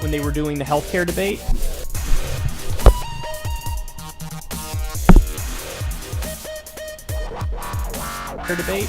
when they were doing the healthcare debate. Debate.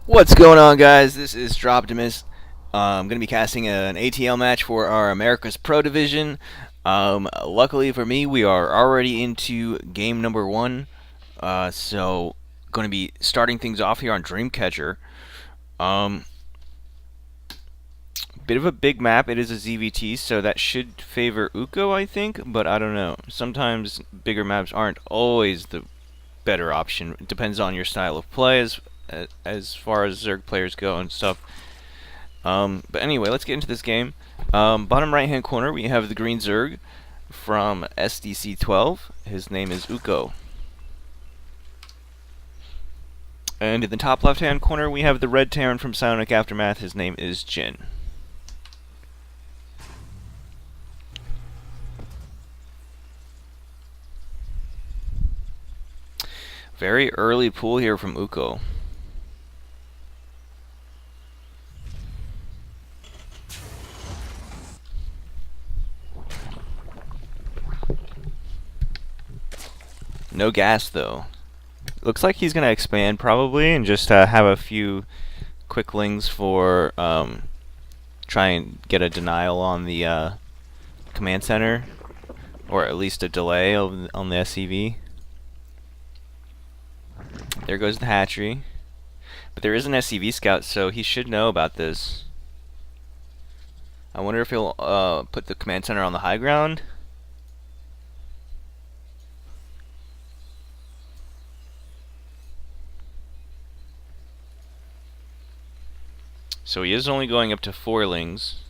What's going on, guys? This is Droptimus. I'm going to be casting an ATL match for our America's Pro Division. Luckily for me, we are already into game number 1. So, going to be starting things off here on Dreamcatcher. Bit of a big map. It is a ZVT, so that should favor Uko, I think, but I don't know. Sometimes bigger maps aren't always the better option. It depends on your style of play as far as Zerg players go and stuff. But anyway, let's get into this game. Bottom right hand corner, we have the green Zerg from SDC12. His name is Uko. And in the top left hand corner, we have the red Terran from Psionic Aftermath. His name is Jin. Very early pull here from Uko. No gas though. Looks like he's gonna expand probably and just have a few quicklings for try and get a denial on the command center, or at least a delay on the SCV. There goes the hatchery. But there is an SCV scout, so he should know about this. I wonder if he'll put the command center on the high ground. So he is only going up to 4 lings.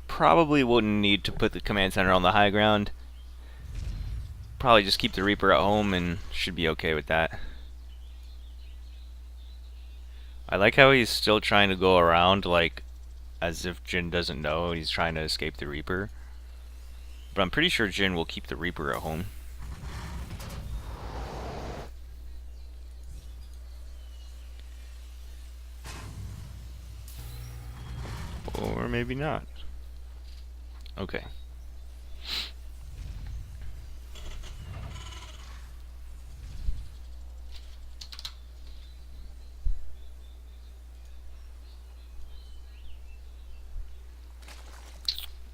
Probably wouldn't need to put the command center on the high ground. Probably just keep the Reaper at home and should be okay with that. I like how he's still trying to go around like as if Jin doesn't know he's trying to escape the Reaper. But I'm pretty sure Jin will keep the Reaper at home. Or maybe not. Okay.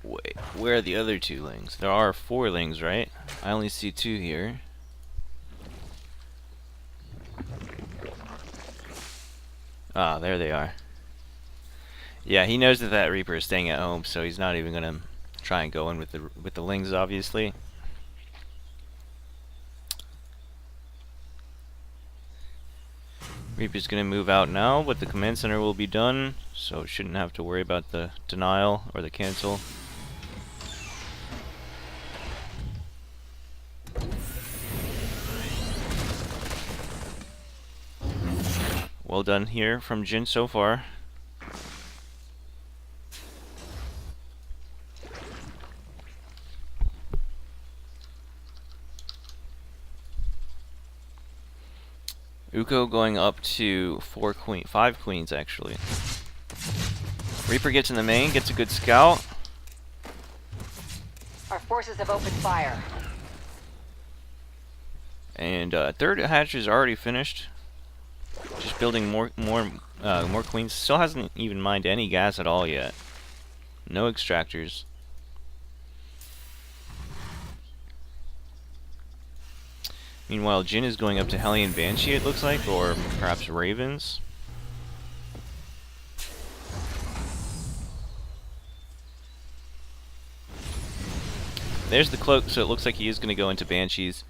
Wait, where are the other 2 lings? There are 4 lings, right? I only see 2 here. Ah, there they are. Yeah, he knows that that Reaper is staying at home, so he's not even gonna try and go in with the lings, obviously. Reaper's gonna move out now, but the command center will be done, so shouldn't have to worry about the denial or the cancel. Well done here from Jin so far. Uko going up to 5 queens actually. Reaper gets in the main, gets a good scout. Our forces have opened fire. And third hatch is already finished. Just building more queens. Still hasn't even mined any gas at all yet. No extractors. Meanwhile, Jin is going up to Hellion Banshee, it looks like, or perhaps Ravens. There's the cloak, so it looks like he is going to go into Banshees.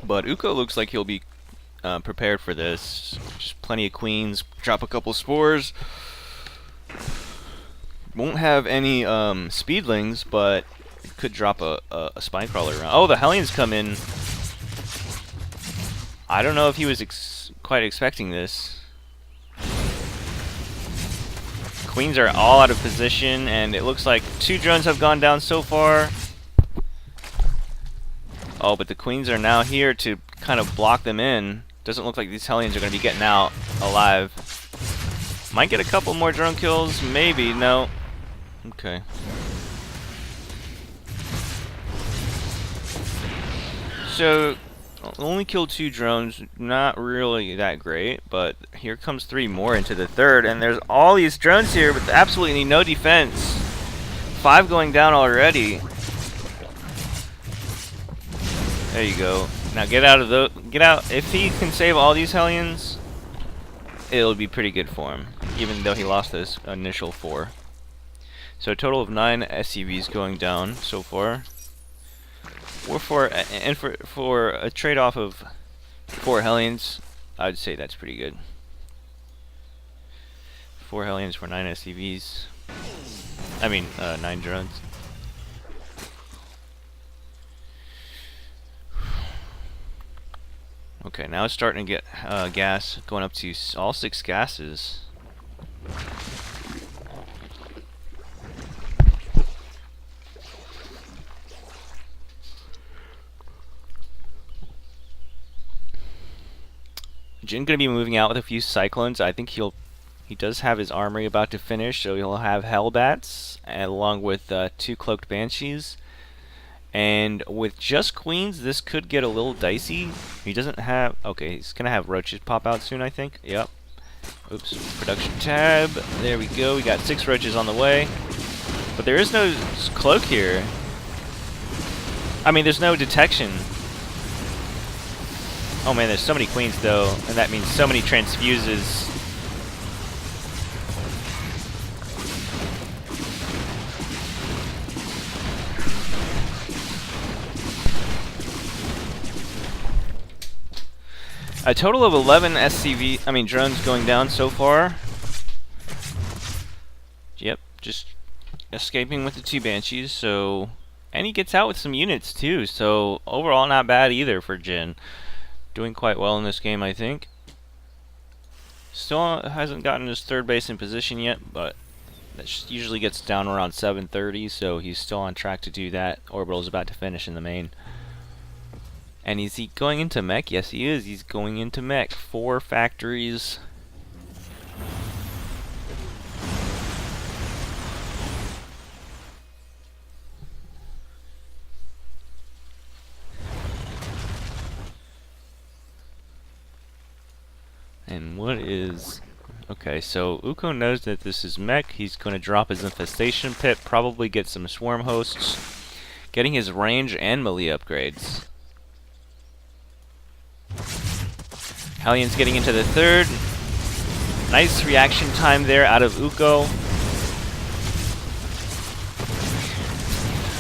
But Uko looks like he'll be prepared for this. Just plenty of queens, drop a couple spores. Won't have any speedlings, but could drop a spine-crawler around. Oh, the Hellions come in. I don't know if he was quite expecting this. Queens are all out of position, and it looks like 2 drones have gone down so far. Oh, but the queens are now here to kind of block them in. Doesn't look like these Hellions are going to be getting out alive. Might get a couple more drone kills, maybe. No. Okay. So, only killed 2 drones, not really that great, but here comes 3 more into the third, and there's all these drones here with absolutely no defense. 5 going down already. There you go. Now get out of the... Get out. If he can save all these Hellions, it'll be pretty good for him. Even though he lost those initial 4. So a total of 9 SCVs going down so far. For a trade-off of 4 Hellions, I'd say that's pretty good. 4 Hellions for 9 SCVs. I mean, 9 drones. Okay, now it's starting to get gas, going up to all 6 gases. Jin gonna be moving out with a few cyclones. I think he does have his armory about to finish, so he'll have Hellbats along with 2 cloaked banshees. And with just queens, this could get a little dicey. He doesn't have... Okay, he's gonna have roaches pop out soon, I think. Yep. Oops. Production tab. There we go. We got 6 roaches on the way. But there is no cloak here. I mean, there's no detection. Oh man, there's so many queens though, and that means so many transfuses. A total of 11 drones going down so far. Yep, just escaping with the 2 banshees, so... And he gets out with some units too, so overall not bad either for Jin. Doing quite well in this game, I think. Still hasn't gotten his 3rd base in position yet, but that usually gets down around 7:30, so he's still on track to do that. Orbital's about to finish in the main. And is he going into mech? Yes, he is. He's going into mech. 4 factories. And what is... Okay, so Uko knows that this is mech. He's going to drop his infestation pit, probably get some swarm hosts, getting his range and melee upgrades. Hellions getting into the 3rd. Nice reaction time there out of Uko.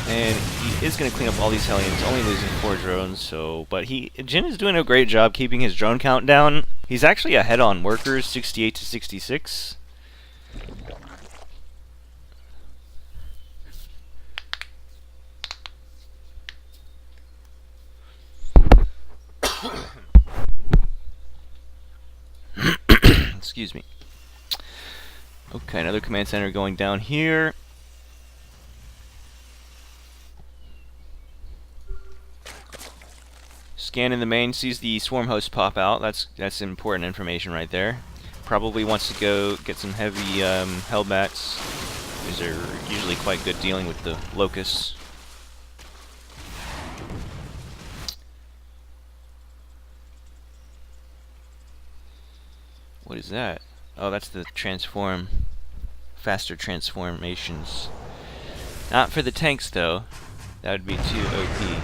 And he is going to clean up all these Hellions, only losing 4 drones, so... But Jin is doing a great job keeping his drone count down. He's actually ahead on workers, 68 to 66. Excuse me. Okay, another command center going down here. Scan in the main, sees the swarm host pop out. That's important information right there. Probably wants to go get some heavy Hellbats. These are usually quite good dealing with the locusts. What is that? Oh, that's the transform. Faster transformations. Not for the tanks though. That would be too OP.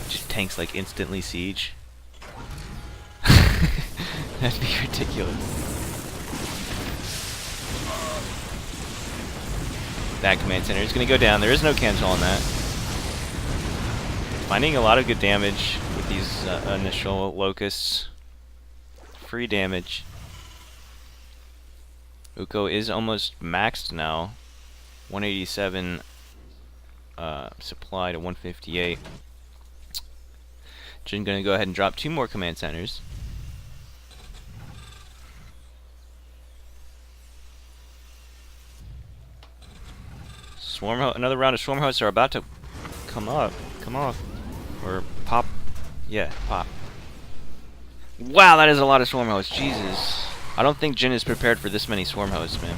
Just tanks like instantly siege. That'd be ridiculous. That command center is going to go down. There is no cancel on that. Finding a lot of good damage with these initial locusts. Free damage. Uko is almost maxed now. 187 supply to 158. Jin gonna go ahead and drop 2 more command centers. Another round of swarm hosts are about to come off, or pop. Yeah, pop. Wow, that is a lot of swarm hosts. Jesus, I don't think Jin is prepared for this many swarm hosts, man.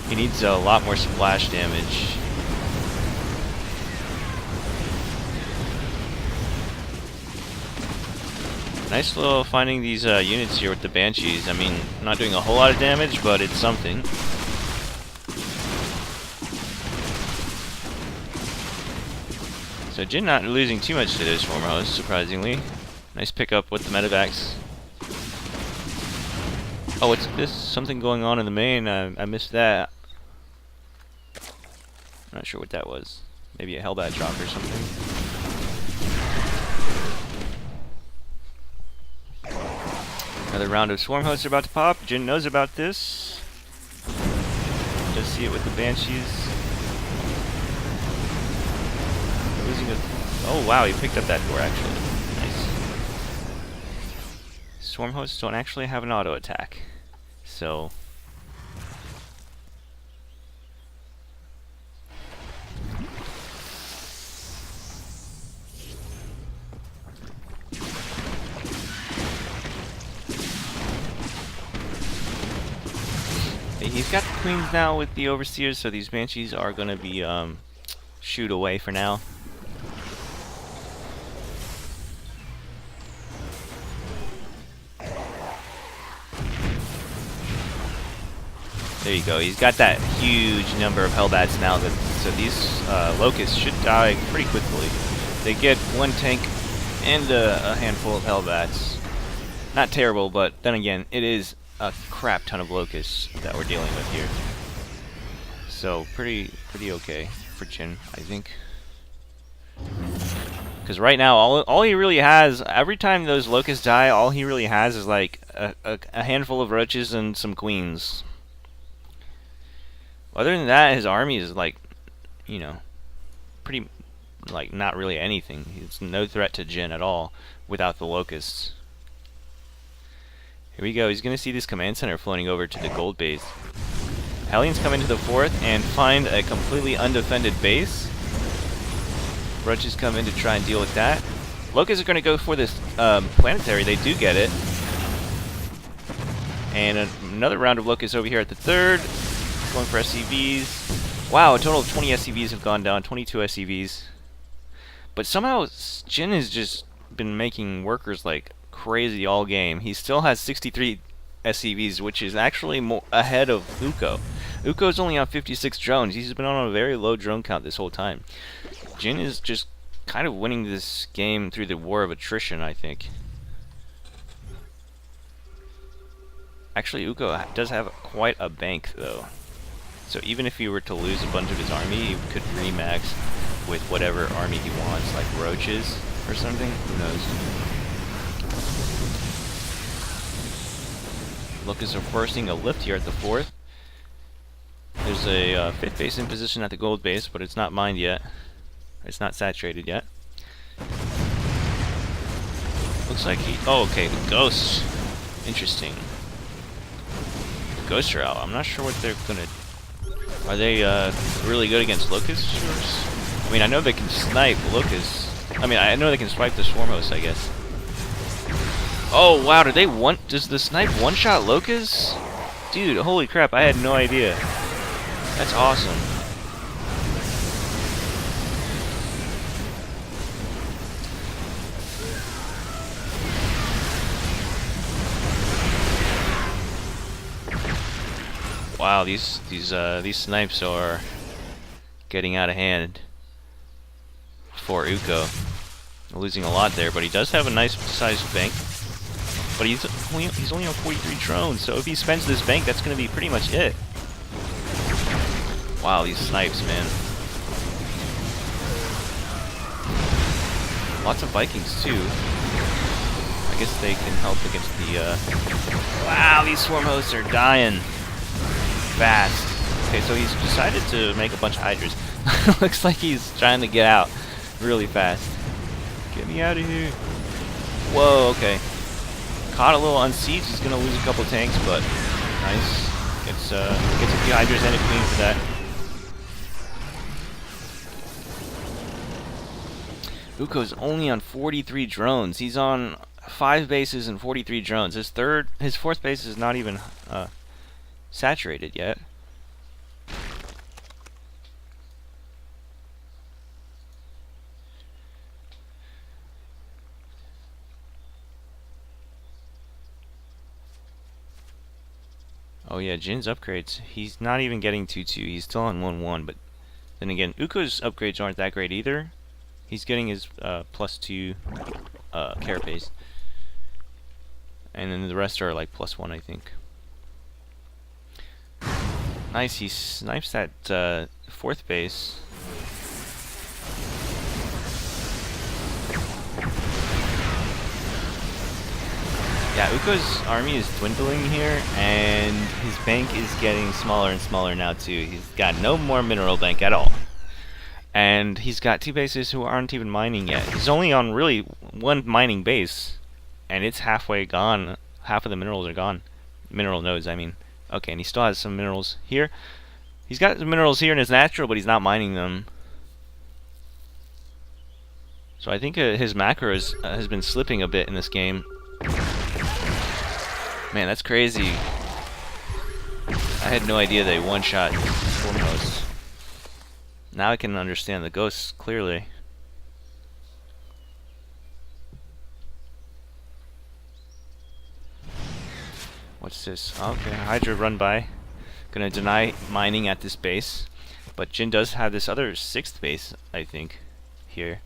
He needs a lot more splash damage. Nice little finding these units here with the Banshees. I mean, not doing a whole lot of damage, but it's something. So Jin not losing too much to those former hosts, surprisingly. Nice pickup with the medevacs. Oh, what's this? Something going on in the main. I missed that. Not sure what that was. Maybe a Hellbat drop or something. Another round of swarm hosts are about to pop. Jin knows about this. Just see it with the Banshees. Losing a... Oh wow, he picked up that door actually. Nice. Swarm hosts don't actually have an auto attack. So... He's got the queens now with the overseers, so these banshees are going to be shoot away for now. There you go. He's got that huge number of Hellbats now, so these locusts should die pretty quickly. They get one tank and a handful of Hellbats. Not terrible, but then again, it is a crap ton of locusts that we're dealing with here. So pretty okay for Jin, I think. Because right now, all he really has, every time those locusts die, all he really has is like a handful of roaches and some queens. Other than that, his army is like, you know, pretty, like, not really anything. It's no threat to Jin at all without the locusts. Here we go. He's going to see this command center floating over to the gold base. Hellions come into the fourth and find a completely undefended base. Roaches come in to try and deal with that. Locusts are going to go for this planetary. They do get it. And another round of locusts over here at the third. Going for SCVs. Wow, a total of 20 SCVs have gone down. 22 SCVs. But somehow Jin has just been making workers like crazy all game. He still has 63 SCVs, which is actually more ahead of Uko. Uko's only on 56 drones. He's been on a very low drone count this whole time. Jin is just kind of winning this game through the war of attrition, I think. Actually, Uko does have quite a bank, though. So even if he were to lose a bunch of his army, he could remax with whatever army he wants, like roaches or something. Who knows? Locusts are forcing a lift here at the fourth. There's a fifth base in position at the gold base, but it's not mined yet. It's not saturated yet. Looks like he... Oh, okay, the ghosts. Interesting. The ghosts are out. I'm not sure what they're gonna... Are they really good against locusts? I mean, I know they can snipe locusts. I mean, I know they can swipe the swarm hosts, I guess. Oh wow, does the snipe one-shot locusts? Dude, holy crap, I had no idea. That's awesome. Wow, these snipes are getting out of hand for Uko. Losing a lot there, but he does have a nice sized bank. But he's only on 43 drones, so if he spends this bank, that's going to be pretty much it. Wow, these snipes, man. Lots of Vikings, too. I guess they can help against the... Wow, these swarm hosts are dying fast. Okay, so he's decided to make a bunch of Hydras. Looks like he's trying to get out really fast. Get me out of here. Whoa, okay. Caught a little unsieged. He's gonna lose a couple tanks, but nice. Gets a few Hydras and a Queen for that. Uko's only on 43 drones. He's on 5 bases and 43 drones. His fourth base is not even saturated yet. Oh yeah, Jin's upgrades. He's not even getting 2-2. He's still on 1-1, but then again, Uko's upgrades aren't that great either. He's getting his +2 carapace. And then the rest are like +1, I think. Nice, he snipes that 4th base. Yeah, Uko's army is dwindling here, and his bank is getting smaller and smaller now too. He's got no more mineral bank at all. And he's got 2 bases who aren't even mining yet. He's only on really 1 mining base, and it's halfway gone. Half of the minerals are gone. Mineral nodes, I mean. Okay, and he still has some minerals here. He's got the minerals here in his natural, but he's not mining them. So I think his macro has been slipping a bit in this game. Man, that's crazy. I had no idea they one-shot Stormhost. Now I can understand the ghosts clearly. What's this? Okay, Hydra run by. Gonna deny mining at this base. But Jin does have this other 6th base, I think, here.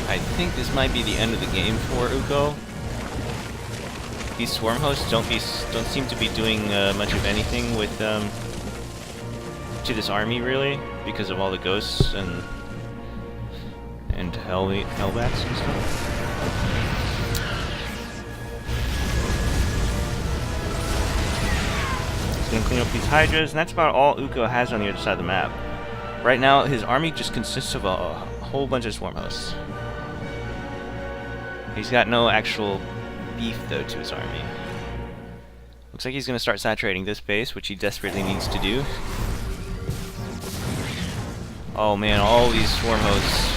I think this might be the end of the game for Uko. These swarm hosts don't seem to be doing much of anything with to this army really, because of all the ghosts and hellbats and stuff. He's gonna clean up these hydras, and that's about all Uko has on the other side of the map. Right now, his army just consists of a whole bunch of swarm hosts. He's got no actual beef, though, to his army. Looks like he's going to start saturating this base, which he desperately needs to do. Oh man, all these swarm hosts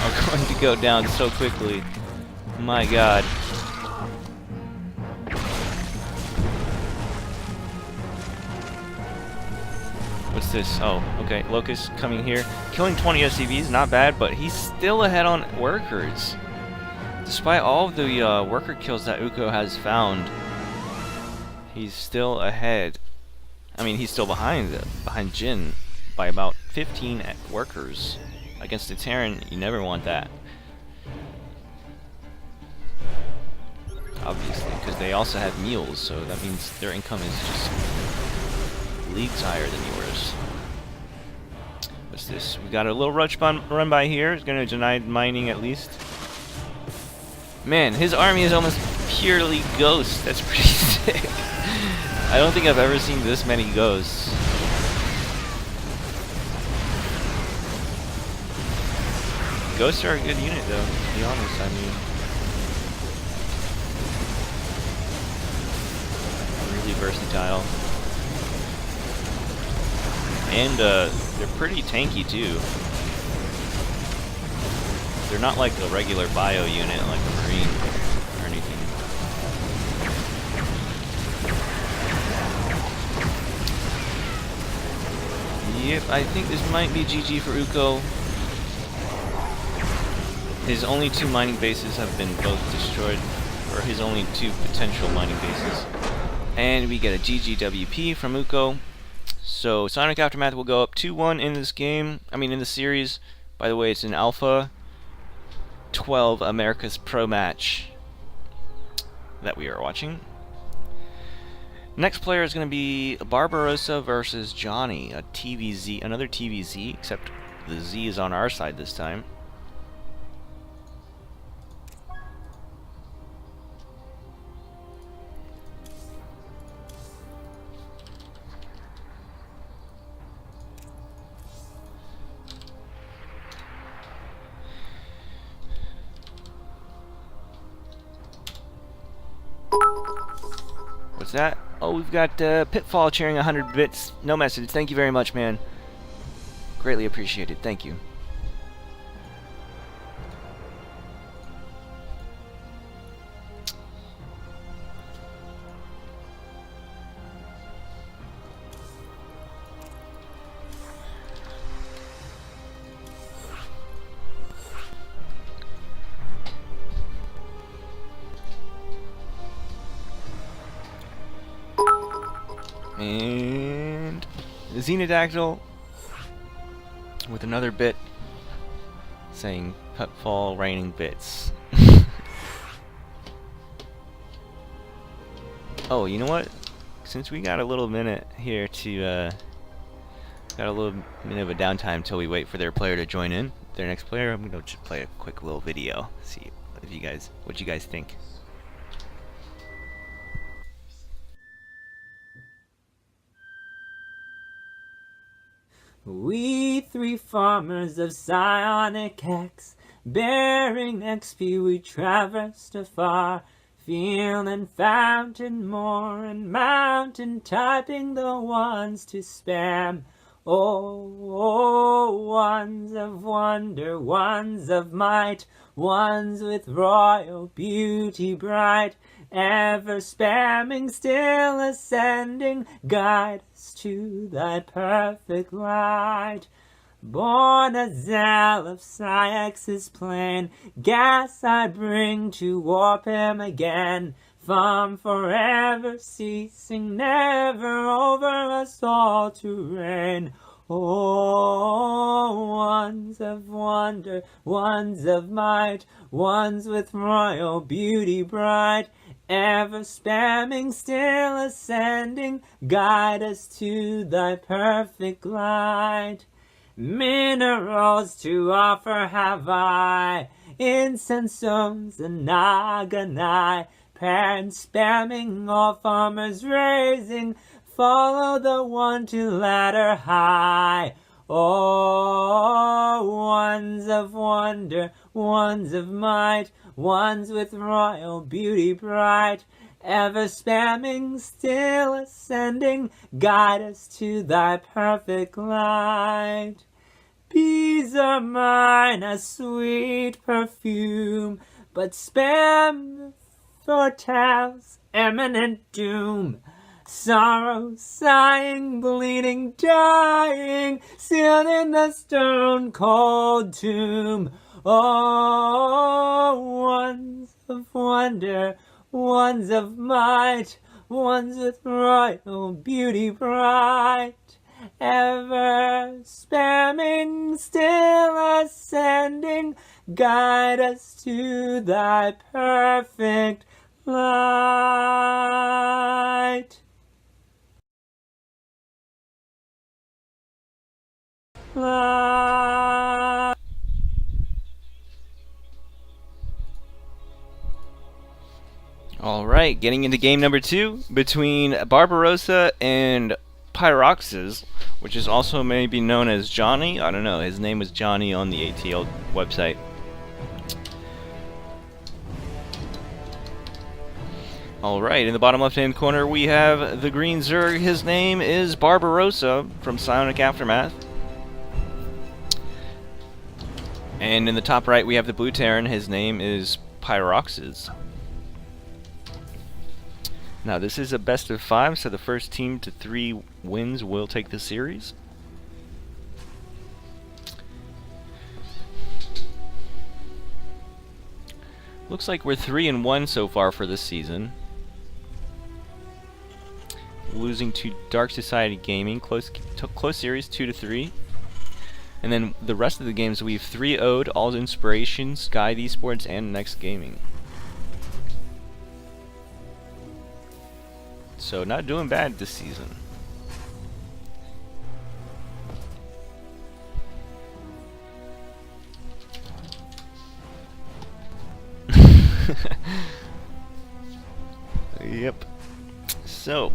are going to go down so quickly. My god. What's this? Oh, okay. Locust coming here. Killing 20 SCVs, not bad, but he's still ahead on workers. Despite all of the worker kills that Uko has found, he's still ahead. I mean, he's still behind Jin by about 15 workers. Against the Terran, you never want that. Obviously, because they also have mules, so that means their income is just leagues higher than yours. What's this? We got a little rush run by here. It's going to deny mining at least. Man, his army is almost purely ghosts. That's pretty sick. I don't think I've ever seen this many ghosts. Ghosts are a good unit, though, to be honest. I mean, really versatile. And they're pretty tanky, too. They're not like a regular bio unit, like a Marine or anything. Yep, I think this might be GG for Uko. His only 2 mining bases have been both destroyed, or his only 2 potential mining bases. And we get a GGWP from Uko. So Sonic Aftermath will go up 2-1 in this game. I mean, in the series. By the way, it's an Alpha 12 America's Pro match that we are watching. Next player is going to be Barbarossa versus Johnny, a TVZ, another TVZ, except the Z is on our side this time. What's that? Oh, we've got Pitfall cheering 100 bits. No message. Thank you very much, man. Greatly appreciated. Thank you. And Xenodactyl with another bit saying Petfall raining bits. Oh, you know what? Since we got a little minute here to got a little minute of a downtime until we wait for their player to join in, their next player, I'm gonna just play a quick little video. See if what you guys think. We three farmers of psionic X, bearing XP we traversed afar, field and fountain, moor and mountain, typing the ones to spam. Oh, ones of wonder, ones of might, ones with royal beauty bright, ever spamming, still ascending, guide us to thy perfect light. Born a zeal of PsiX's plane, gas I bring to warp him again, from forever ceasing, never over us all to reign. Oh, ones of wonder, ones of might, ones with royal beauty bright, ever spamming, still ascending, guide us to thy perfect light. Minerals to offer have I, incense stones and naganai, parents spamming, all farmers raising, follow the one to ladder high. Oh, ones of wonder, ones of might, ones with royal beauty bright, ever spamming, still ascending, guide us to thy perfect light. Bees are mine, a sweet perfume, but spam foretells imminent doom. Sorrow, sighing, bleeding, dying, sealed in the stone-cold tomb. Oh, ones of wonder, ones of might, ones with royal beauty bright, ever spamming, still ascending, guide us to thy perfect light. Light. Alright, getting into game number 2 between Barbarossa and Pyroxes, which is also maybe known as Johnny. I don't know, his name was Johnny on the ATL website. Alright, in the bottom left hand corner we have the green Zerg. His name is Barbarossa from Psionic Aftermath. And in the top right we have the blue Terran. His name is Pyroxes. Now this is a best of 5, so the first team to 3 wins will take the series. Looks like we're 3-1 so far for this season. Losing to Dark Society Gaming, close series 2-3. And then the rest of the games we've 3-0'd All Inspiration, Sky Esports, and Next Gaming. So not doing bad this season. Yep. So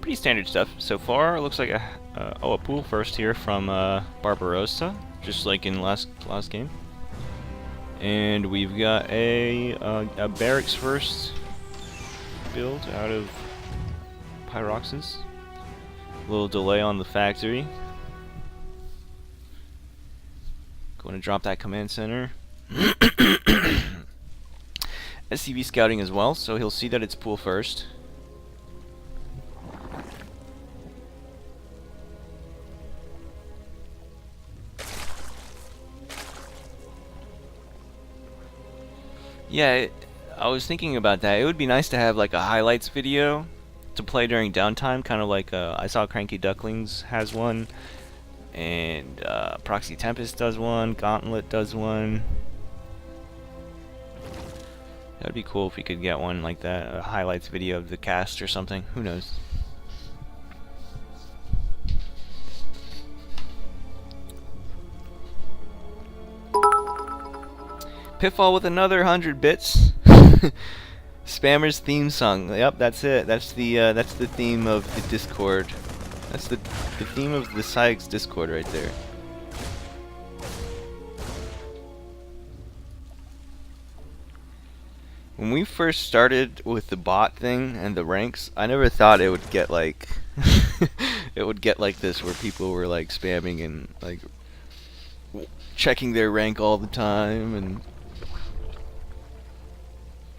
pretty standard stuff so far. Looks like a pool first here from Barbarossa, just like in last game. And we've got a barracks first build out of Pyroxes. A little delay on the factory. Going to drop that command center. SCV scouting as well, so he'll see that it's pool first. Yeah, I was thinking about that. It would be nice to have like a highlights video to play during downtime, kind of like I saw Cranky Ducklings has one, and Proxy Tempest does one, Gauntlet does one. That'd be cool if we could get one like that, a highlights video of the cast or something. Who knows? Pitfall with another 100 bits. Spammer's theme song. Yep, that's it. That's the theme of the Discord. That's the theme of the PsiX Discord right there. When we first started with the bot thing and the ranks, I never thought it would get like it would get like this, where people were like spamming and like checking their rank all the time, and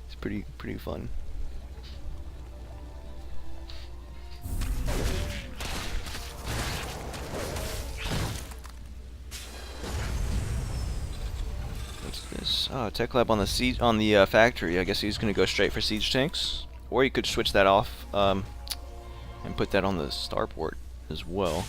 it's pretty fun. What's this? Oh, tech lab on the siege, on the factory. I guess he's gonna go straight for siege tanks, or you could switch that off and put that on the starport as well.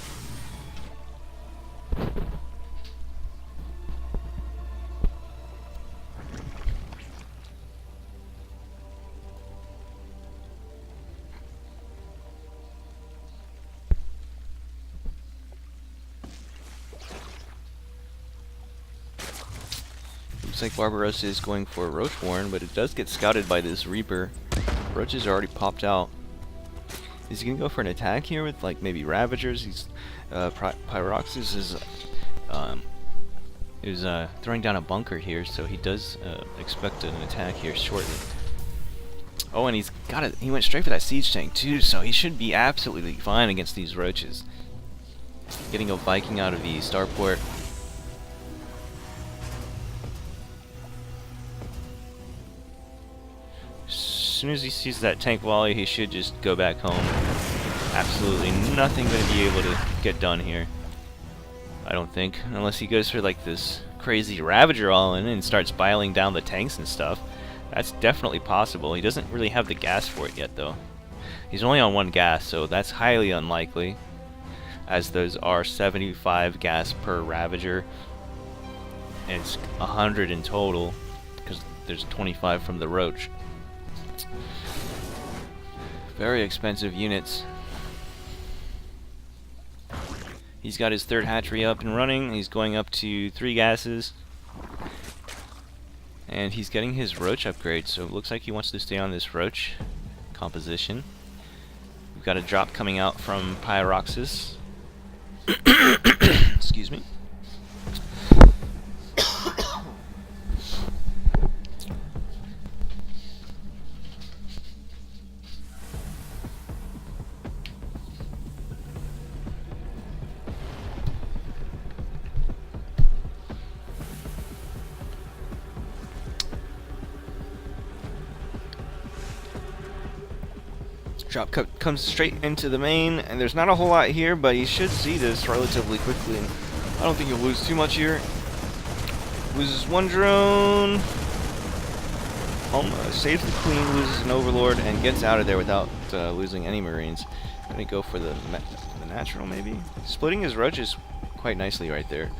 Looks like Barbarossa is going for Roach Warren, but it does get scouted by this Reaper. Roaches are already popped out. Is he gonna go for an attack here with like maybe Ravagers? He's Pyroxis is throwing down a bunker here, so he does expect an attack here shortly. Oh, and he went straight for that siege tank too, so he should be absolutely fine against these roaches. Getting a Viking out of the starport. As soon as he sees that tank volley, he should just go back home. Absolutely nothing going to be able to get done here, I don't think, unless he goes for like this crazy Ravager all in and starts biling down the tanks and stuff. That's definitely possible. He doesn't really have the gas for it yet, though. He's only on 1 gas, so that's highly unlikely, as those are 75 gas per Ravager, and it's 100 in total because there's 25 from the Roach. Very expensive units. He's got his 3rd hatchery up and running. He's going up to 3 gases. And he's getting his Roach upgrade, so it looks like he wants to stay on this Roach composition. We've got a drop coming out from Pyroxis. Excuse me. Drop comes straight into the main, and there's not a whole lot here, but he should see this relatively quickly. And I don't think he'll lose too much here. Loses 1 drone. Saves the Queen, loses an Overlord, and gets out of there without losing any Marines. Gonna go for the natural, maybe. Splitting his roaches quite nicely right there.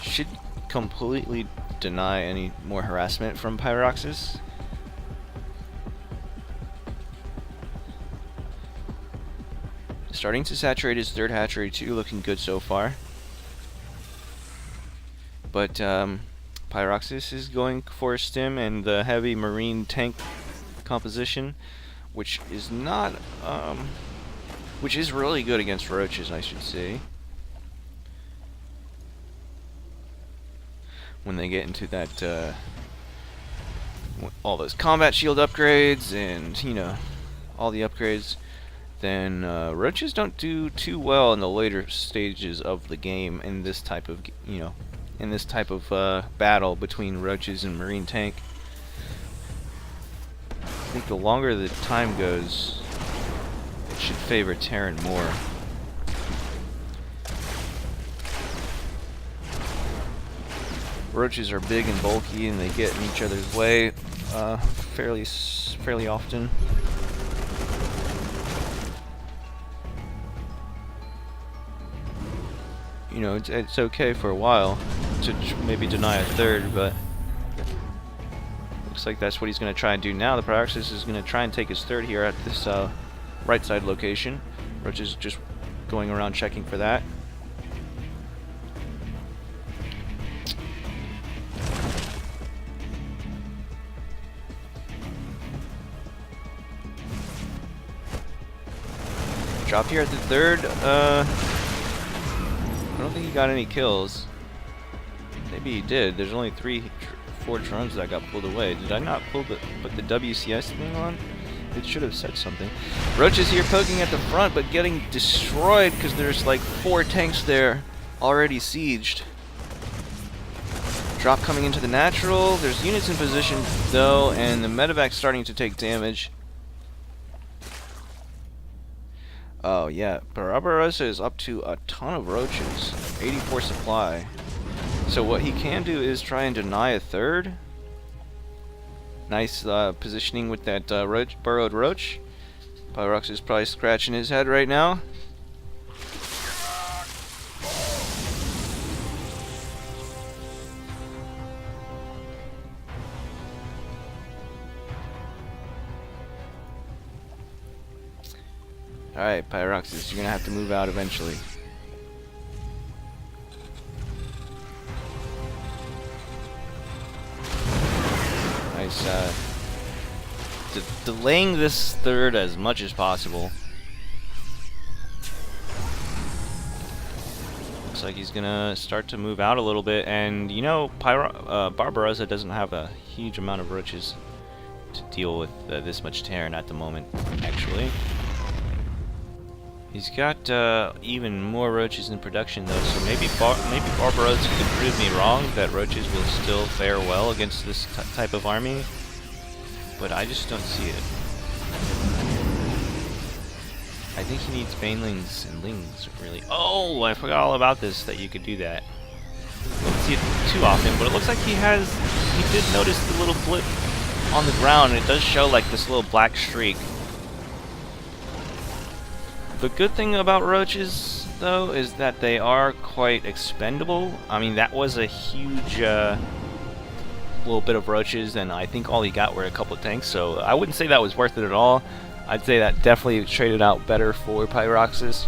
Should completely deny any more harassment from Pyroxis. Starting to saturate his 3rd hatchery too, looking good so far. But Pyroxis is going for a stim and the heavy marine tank composition, which is not, which is really good against roaches, I should say. When they get into that, all those combat shield upgrades and, you know, all the upgrades, then roaches don't do too well in the later stages of the game in this type of, you know, in this type of battle between roaches and marine tank. I think the longer the time goes, it should favor Terran more. Roaches are big and bulky and they get in each other's way. fairly often. You know, it's okay for a while to maybe deny a third, but looks like that's what he's going to try and do now. The PsiX is going to try and take his third here at this right side location. Roach is just going around checking for that. Drop here at the third. I don't think he got any kills. Maybe he did. There's only 4 drones that got pulled away. Did I not put the WCS thing on? It should have said something. Roach is here poking at the front, but getting destroyed because there's like 4 tanks there already sieged. Drop coming into the natural. There's units in position though, and the medevac's starting to take damage. Oh yeah, Barbarossa is up to a ton of roaches. 84 supply. So what he can do is try and deny a third. Nice positioning with that burrowed roach. PsiX is probably scratching his head right now. Alright, PsiX, you're gonna have to move out eventually. Nice, delaying this third as much as possible. Looks like he's gonna start to move out a little bit, and you know, Barbarossa doesn't have a huge amount of roaches to deal with this much Terran at the moment, actually. He's got even more roaches in production though, so maybe Barbarossa could prove me wrong that roaches will still fare well against this type of army, but I just don't see it. I think he needs banelings and lings, really. Oh, I forgot all about this, that you could do that. Don't see it too often, but it looks like he did notice the little blip on the ground, and it does show like this little black streak. The good thing about roaches, though, is that they are quite expendable. I mean, that was a huge little bit of roaches, and I think all he got were a couple of tanks, so I wouldn't say that was worth it at all. I'd say that definitely traded out better for PsiX,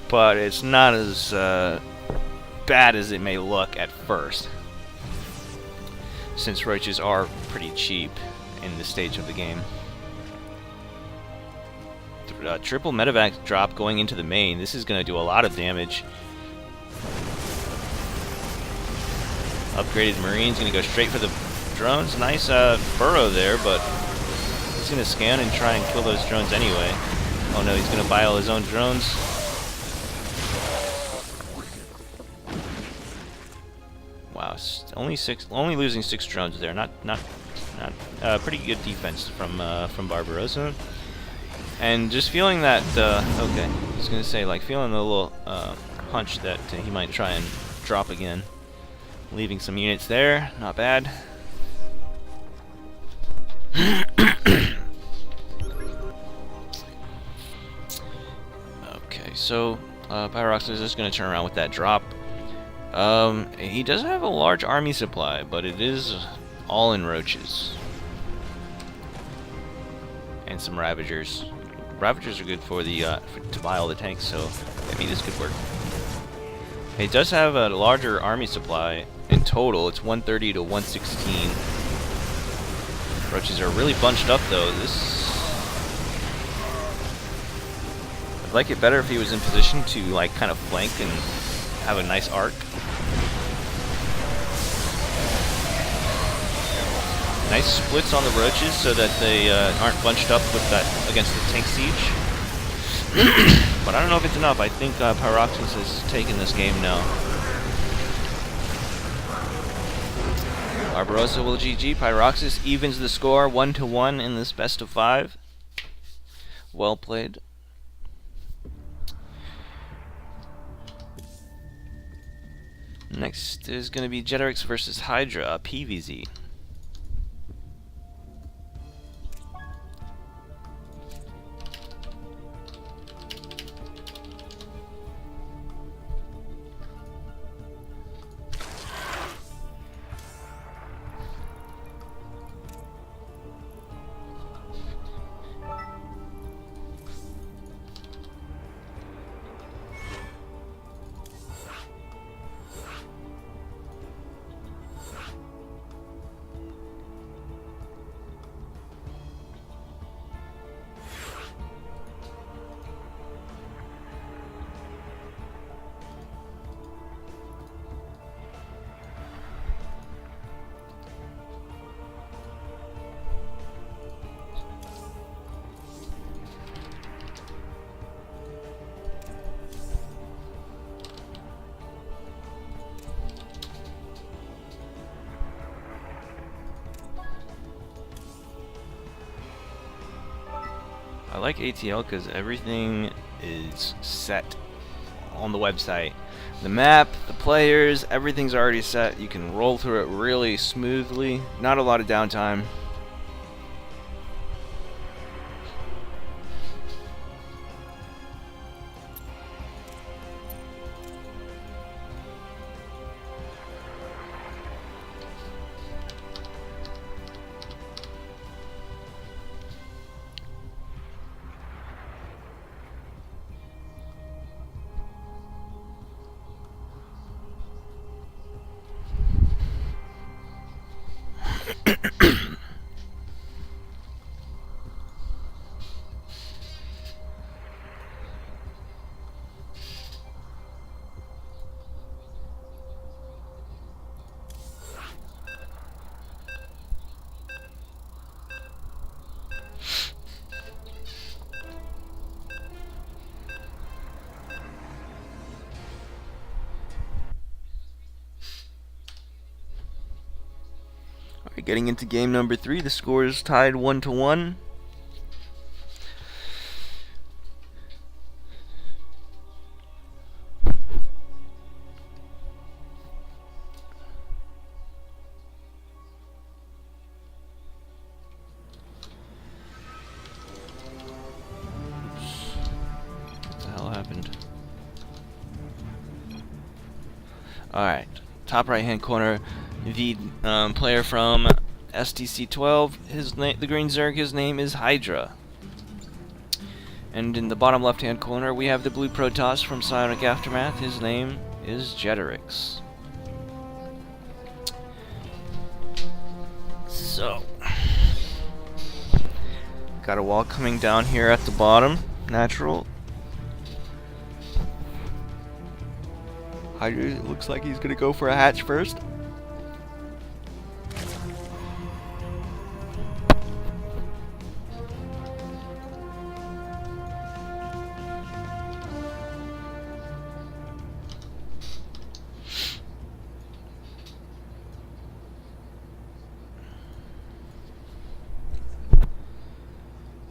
but it's not as bad as it may look at first, since roaches are pretty cheap in this stage of the game. Triple medevac drop going into the main. This is going to do a lot of damage. Upgraded Marine's going to go straight for the drones. Nice burrow there, but he's going to scan and try and kill those drones anyway. Oh no, he's going to buy all his own drones. Wow, only losing 6 drones there. Not pretty good defense from Barbarossa. And just feeling that, okay, I was gonna say, like, feeling the little hunch that he might try and drop again. Leaving some units there, not bad. Okay, so PsiX is just gonna turn around with that drop. He does have a large army supply, but it is all in roaches. And some Ravagers. Ravagers are good for the to buy all the tanks, so maybe this could work. He does have a larger army supply in total. It's 130 to 116. Roaches are really bunched up though. I'd like it better if he was in position to like kind of flank and have a nice arc. Nice splits on the roaches so that they aren't bunched up with that against the tank siege. But I don't know if it's enough. I think PsiX has taken this game now. Barbarossa will GG. PsiX evens the score 1-1 in this best of 5. Well played. Next is going to be Jetrix versus Hydra, PVZ. like ATL because everything is set on the website. The map, the players, everything's already set. You can roll through it really smoothly. Not a lot of downtime. Alright, getting into game number 3, the score is tied 1-1. What the hell happened? Alright, top right hand corner, the player from SDC12, the green Zerg, his name is Hydra. And in the bottom left hand corner we have the blue Protoss from Psionic Aftermath, his name is Jeterix. So, got a wall coming down here at the bottom, natural. Hydra looks like he's gonna go for a hatch first.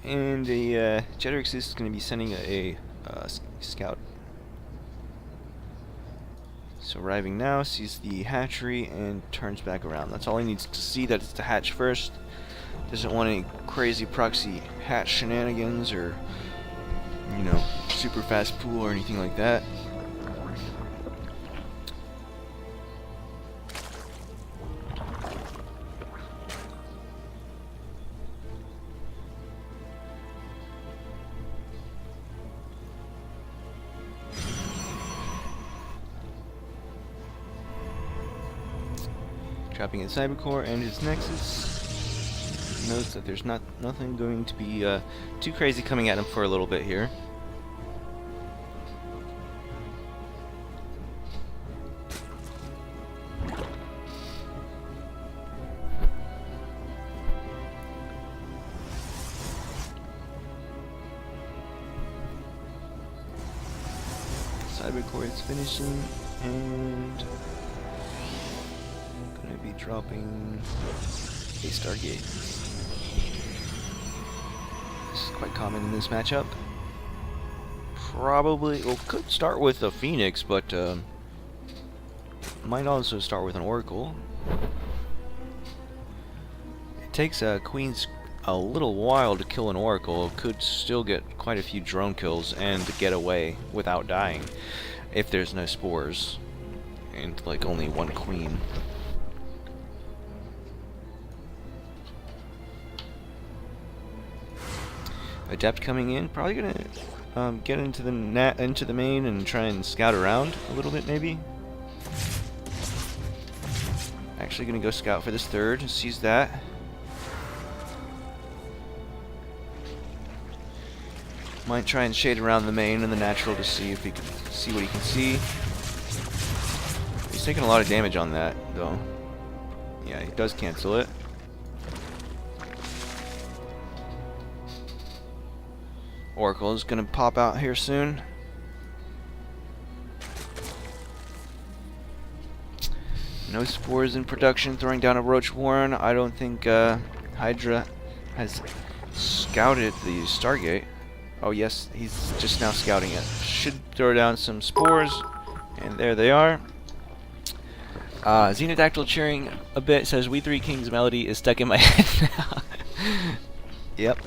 And Jeterix is going to be sending a scout. So arriving now, sees the hatchery and turns back around. That's all he needs to see, that it's the hatch first. Doesn't want any crazy proxy hatch shenanigans or, you know, super fast pool or anything like that. Dropping his Cybercore and his Nexus. Notes that there's nothing going to be too crazy coming at him for a little bit here. Cybercore is finishing and be dropping a Stargate. This is quite common in this matchup. Probably, well, could start with a Phoenix, but might also start with an Oracle. It takes Queens a little while to kill an Oracle. Could still get quite a few drone kills and get away without dying if there's no spores and like only one Queen. Adept coming in, probably gonna get into the main and try and scout around a little bit, maybe. Actually, gonna go scout for this third. Sees that. Might try and shade around the main and the natural to see if he can see what he can see. He's taking a lot of damage on that, though. Yeah, he does cancel it. Oracle is going to pop out here soon. No spores in production, throwing down a Roach Warren. I don't think Hydra has scouted the Stargate. Oh yes, he's just now scouting it. Should throw down some spores, and there they are. Xenodactyl cheering a bit, says We Three Kings melody is stuck in my head now. Yep.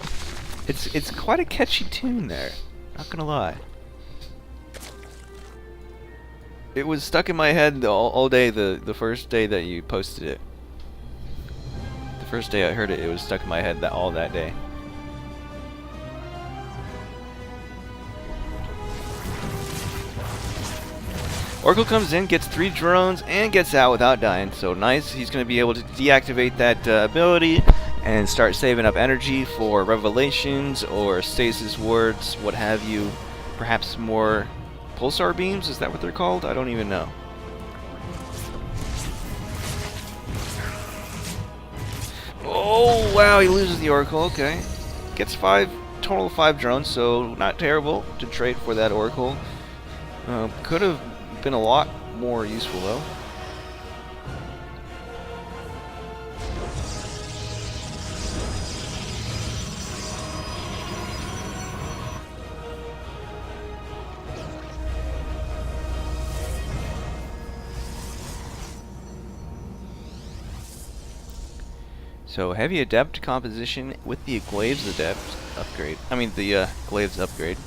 It's quite a catchy tune there, not gonna lie. It was stuck in my head all day the first day that you posted it. The first day I heard it, it was stuck in my head all that day. Oracle comes in, gets 3 drones, and gets out without dying. So nice. He's going to be able to deactivate that ability and start saving up energy for revelations or stasis wards, what have you. Perhaps more pulsar beams? Is that what they're called? I don't even know. Oh, wow. He loses the Oracle. Okay. Gets 5, total of 5 drones, so not terrible to trade for that Oracle. Could have been a lot more useful though. So heavy adept composition with the glaives adept upgrade. I mean the glaives upgrade.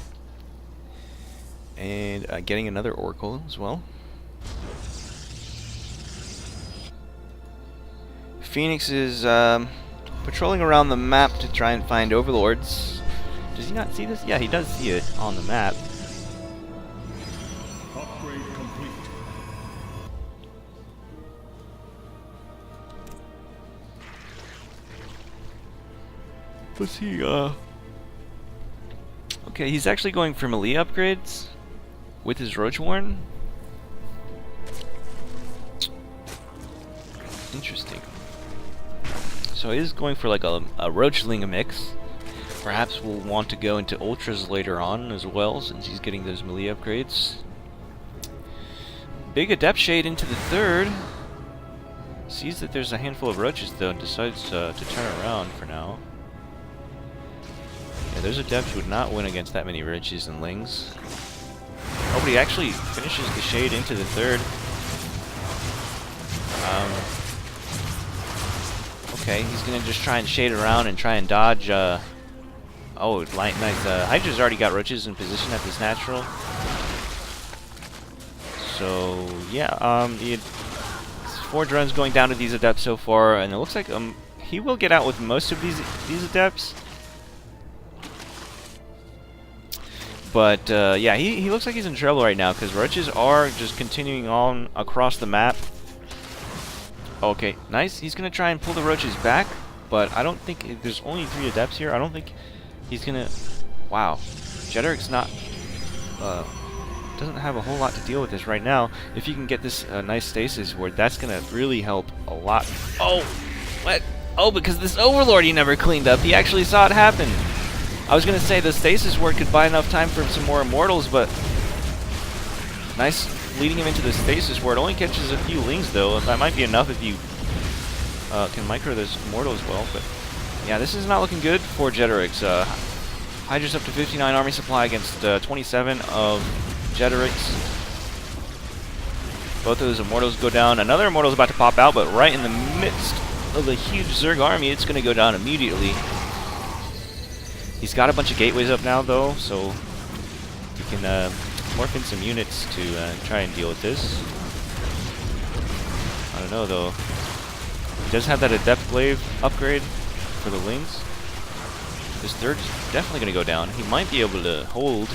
And getting another Oracle as well. Phoenix is patrolling around the map to try and find overlords. Does he not see this? Yeah, he does see it on the map. Upgrade complete. Let's see, okay, he's actually going for melee upgrades with his Roachworn. Interesting. So he is going for like a Roachling mix. Perhaps we'll want to go into Ultras later on as well, since he's getting those melee upgrades. Big Adept Shade into the 3rd. Sees that there's a handful of roaches though and decides to turn around for now. Yeah, those Adepts would not win against that many roaches and lings. Oh, but he actually finishes the Shade into the 3rd. Okay, he's gonna just try and shade around and try and dodge. Oh, nice. Hydra's already got roaches in position at this natural. So yeah, the 4 drones going down to these adepts so far, and it looks like he will get out with most of these adepts. But yeah, he looks like he's in trouble right now because roaches are just continuing on across the map. Okay, nice. He's gonna try and pull the roaches back, but I don't think there's only 3 adepts here. I don't think he's gonna. Wow, Jeteric's not doesn't have a whole lot to deal with this right now. If you can get this nice stasis ward, that's gonna really help a lot. Oh, what? Oh, because this Overlord he never cleaned up. He actually saw it happen. I was gonna say the stasis ward could buy enough time for some more immortals, but nice. Leading him into the stasis ward. Only catches a few lings though. That might be enough if you can micro this immortals well. But yeah, this is not looking good for Jeterix. Hydra's up to 59 army supply against 27 of Jeterix. Both of those immortals go down. Another immortal's about to pop out, but right in the midst of a huge Zerg army, it's going to go down immediately. He's got a bunch of gateways up now though, so he can morph in some units to try and deal with this. I don't know though. He does have that Adept Glaive upgrade for the lings. This 3rd's definitely going to go down. He might be able to hold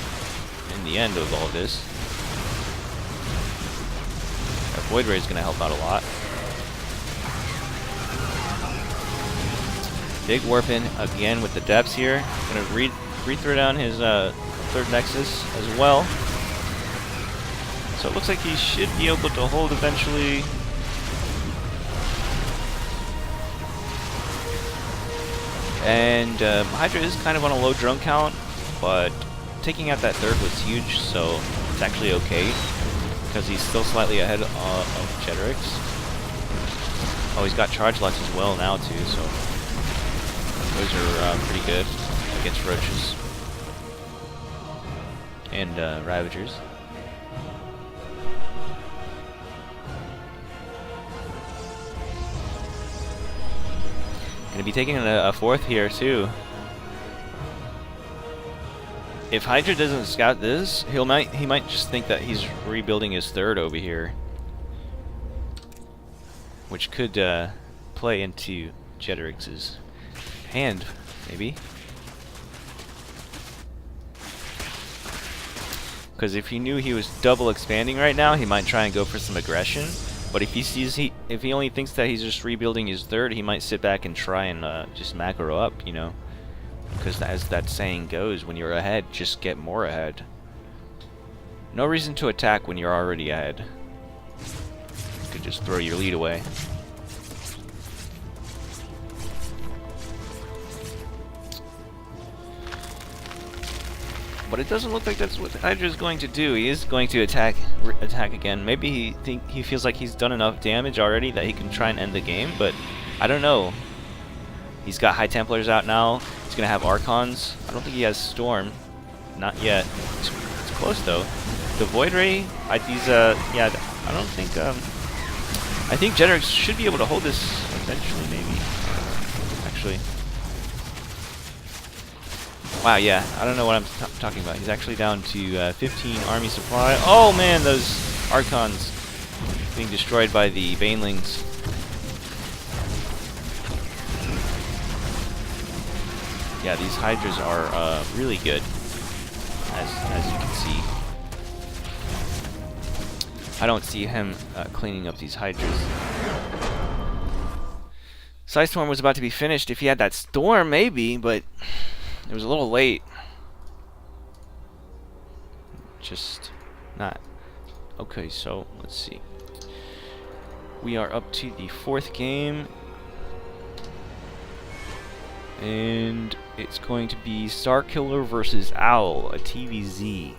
in the end of all this. That Void Ray is going to help out a lot. Big warp in again with the depths here. Going to re-throw down his 3rd Nexus as well. So it looks like he should be able to hold eventually. And Hydra is kind of on a low drone count, but taking out that 3rd was huge, so it's actually okay, because he's still slightly ahead of Jeterix. Oh, he's got charge locks as well now too, so those are pretty good against roaches. and Ravagers. Gonna be taking a fourth here too. If Hydra doesn't scout this, he might just think that he's rebuilding his third over here, which could play into Jeterix's hand, maybe. Because if he knew he was double expanding right now, he might try and go for some aggression. But if he only thinks that he's just rebuilding his third, he might sit back and try and just macro up, you know. Because as that saying goes, when you're ahead, just get more ahead. No reason to attack when you're already ahead. You could just throw your lead away. But it doesn't look like that's what Hydra is going to do. He is going to attack again. Maybe he feels like he's done enough damage already that he can try and end the game, but I don't know. He's got High Templars out now. He's going to have Archons. I don't think he has Storm. Not yet. It's close though. The Void Ray, yeah, I don't think, I think Jeterix should be able to hold this eventually, maybe. Actually. Wow, yeah, I don't know what I'm talking about. He's actually down to 15 army supply. Oh man, those Archons being destroyed by the Banelings. Yeah, these Hydras are really good, as you can see. I don't see him cleaning up these Hydras. Storm was about to be finished if he had that Storm, maybe, but it was a little late. Just not. Okay, so let's see. We are up to the fourth game. And it's going to be Starkiller versus Owl, a TVZ.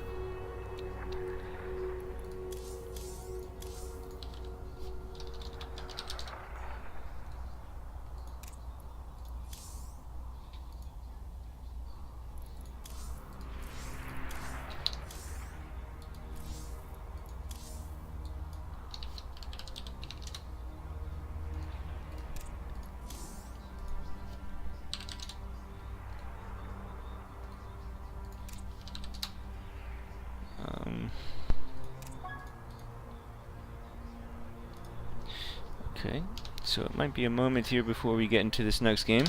Okay, so it might be a moment here before we get into this next game.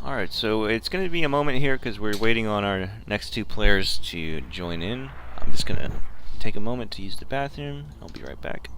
Alright, so it's going to be a moment here because we're waiting on our next two players to join in. I'm just going to take a moment to use the bathroom. I'll be right back.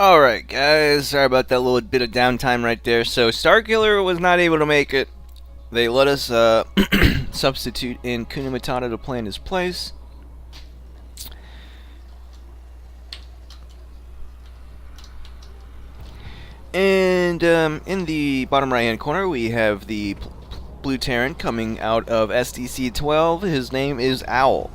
Alright guys, sorry about that little bit of downtime right there. So Starkiller was not able to make it. They let us substitute in Kuna Matata to play in his place. And in the bottom right hand corner we have the blue Terran coming out of SDC12. His name is Owl.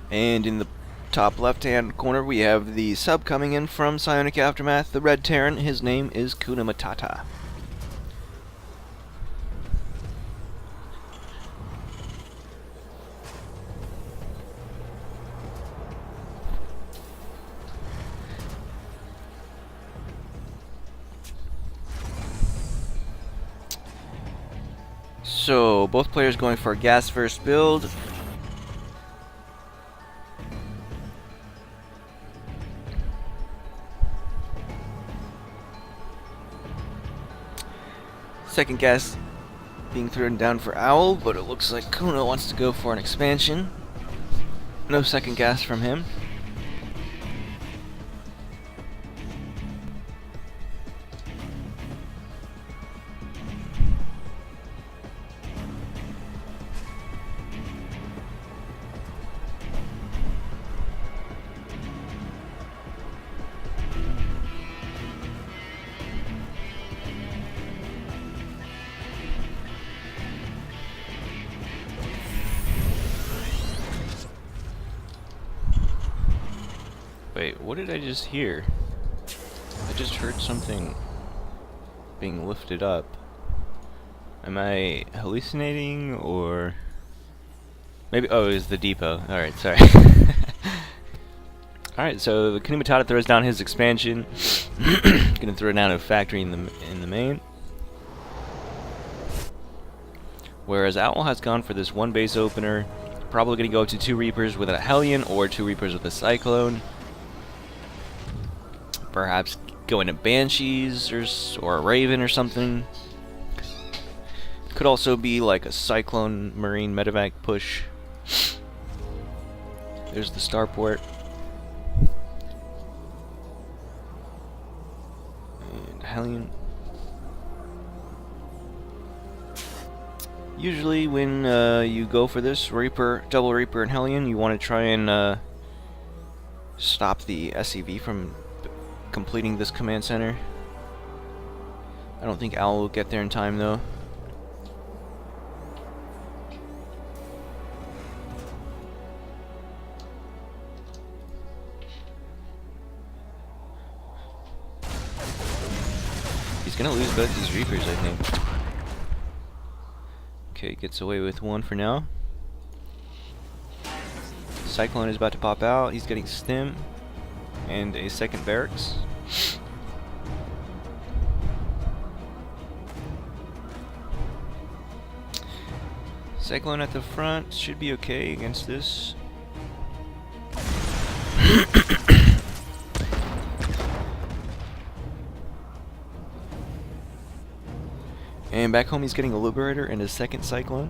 And in the top left hand corner we have the sub coming in from Psionic Aftermath, the red Terran. His name is Kuna Matata. So both players going for a gas first build. Second gas being thrown down for Owl, but it looks like Kuna wants to go for an expansion. No second gas from him. Wait, what did I just hear? I just heard something being lifted up. Am I hallucinating, or maybe? Oh, it was the depot. Alright, sorry. Alright, so the Kuna Matata throws down his expansion. Gonna throw down a factory in the main. Whereas Owl has gone for this one base opener. Probably gonna go to 2 Reapers with a Hellion or 2 Reapers with a Cyclone. Perhaps go into Banshees or a Raven or something. Could also be like a Cyclone Marine Medevac push. There's the starport. And Hellion. Usually when you go for this Reaper, double Reaper and Hellion, you want to try and stop the SCV from completing this command center. I don't think Owl will get there in time though. gonna lose both these Reapers, I think. Okay, gets away with one for now. Cyclone is about to pop out. He's getting stim and a second barracks. Cyclone at the front should be okay against this. And back home he's getting a Liberator and a second Cyclone.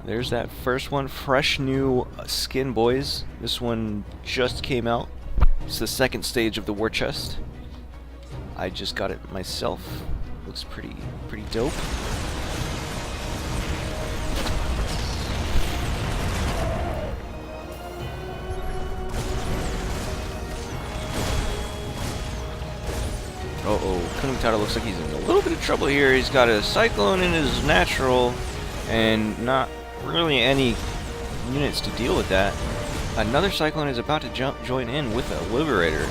There's that first one, fresh new skin, boys. This one just came out. It's the second stage of the war chest. I just got it myself. Looks pretty dope. Uh-oh, Kunamatata looks like he's in a little bit of trouble here. He's got a Cyclone in his natural and not really any units to deal with that. Another Cyclone is about to join in with a Liberator.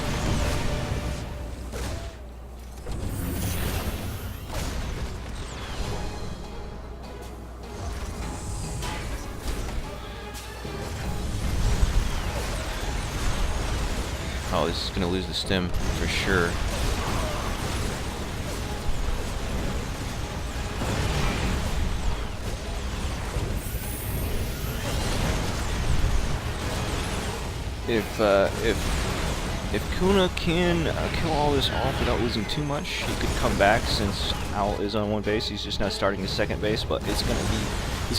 Oh, this is going to lose the stem for sure. If Kuna can kill all this off without losing too much, he could come back since Owl is on one base. He's just now starting his second base, but he's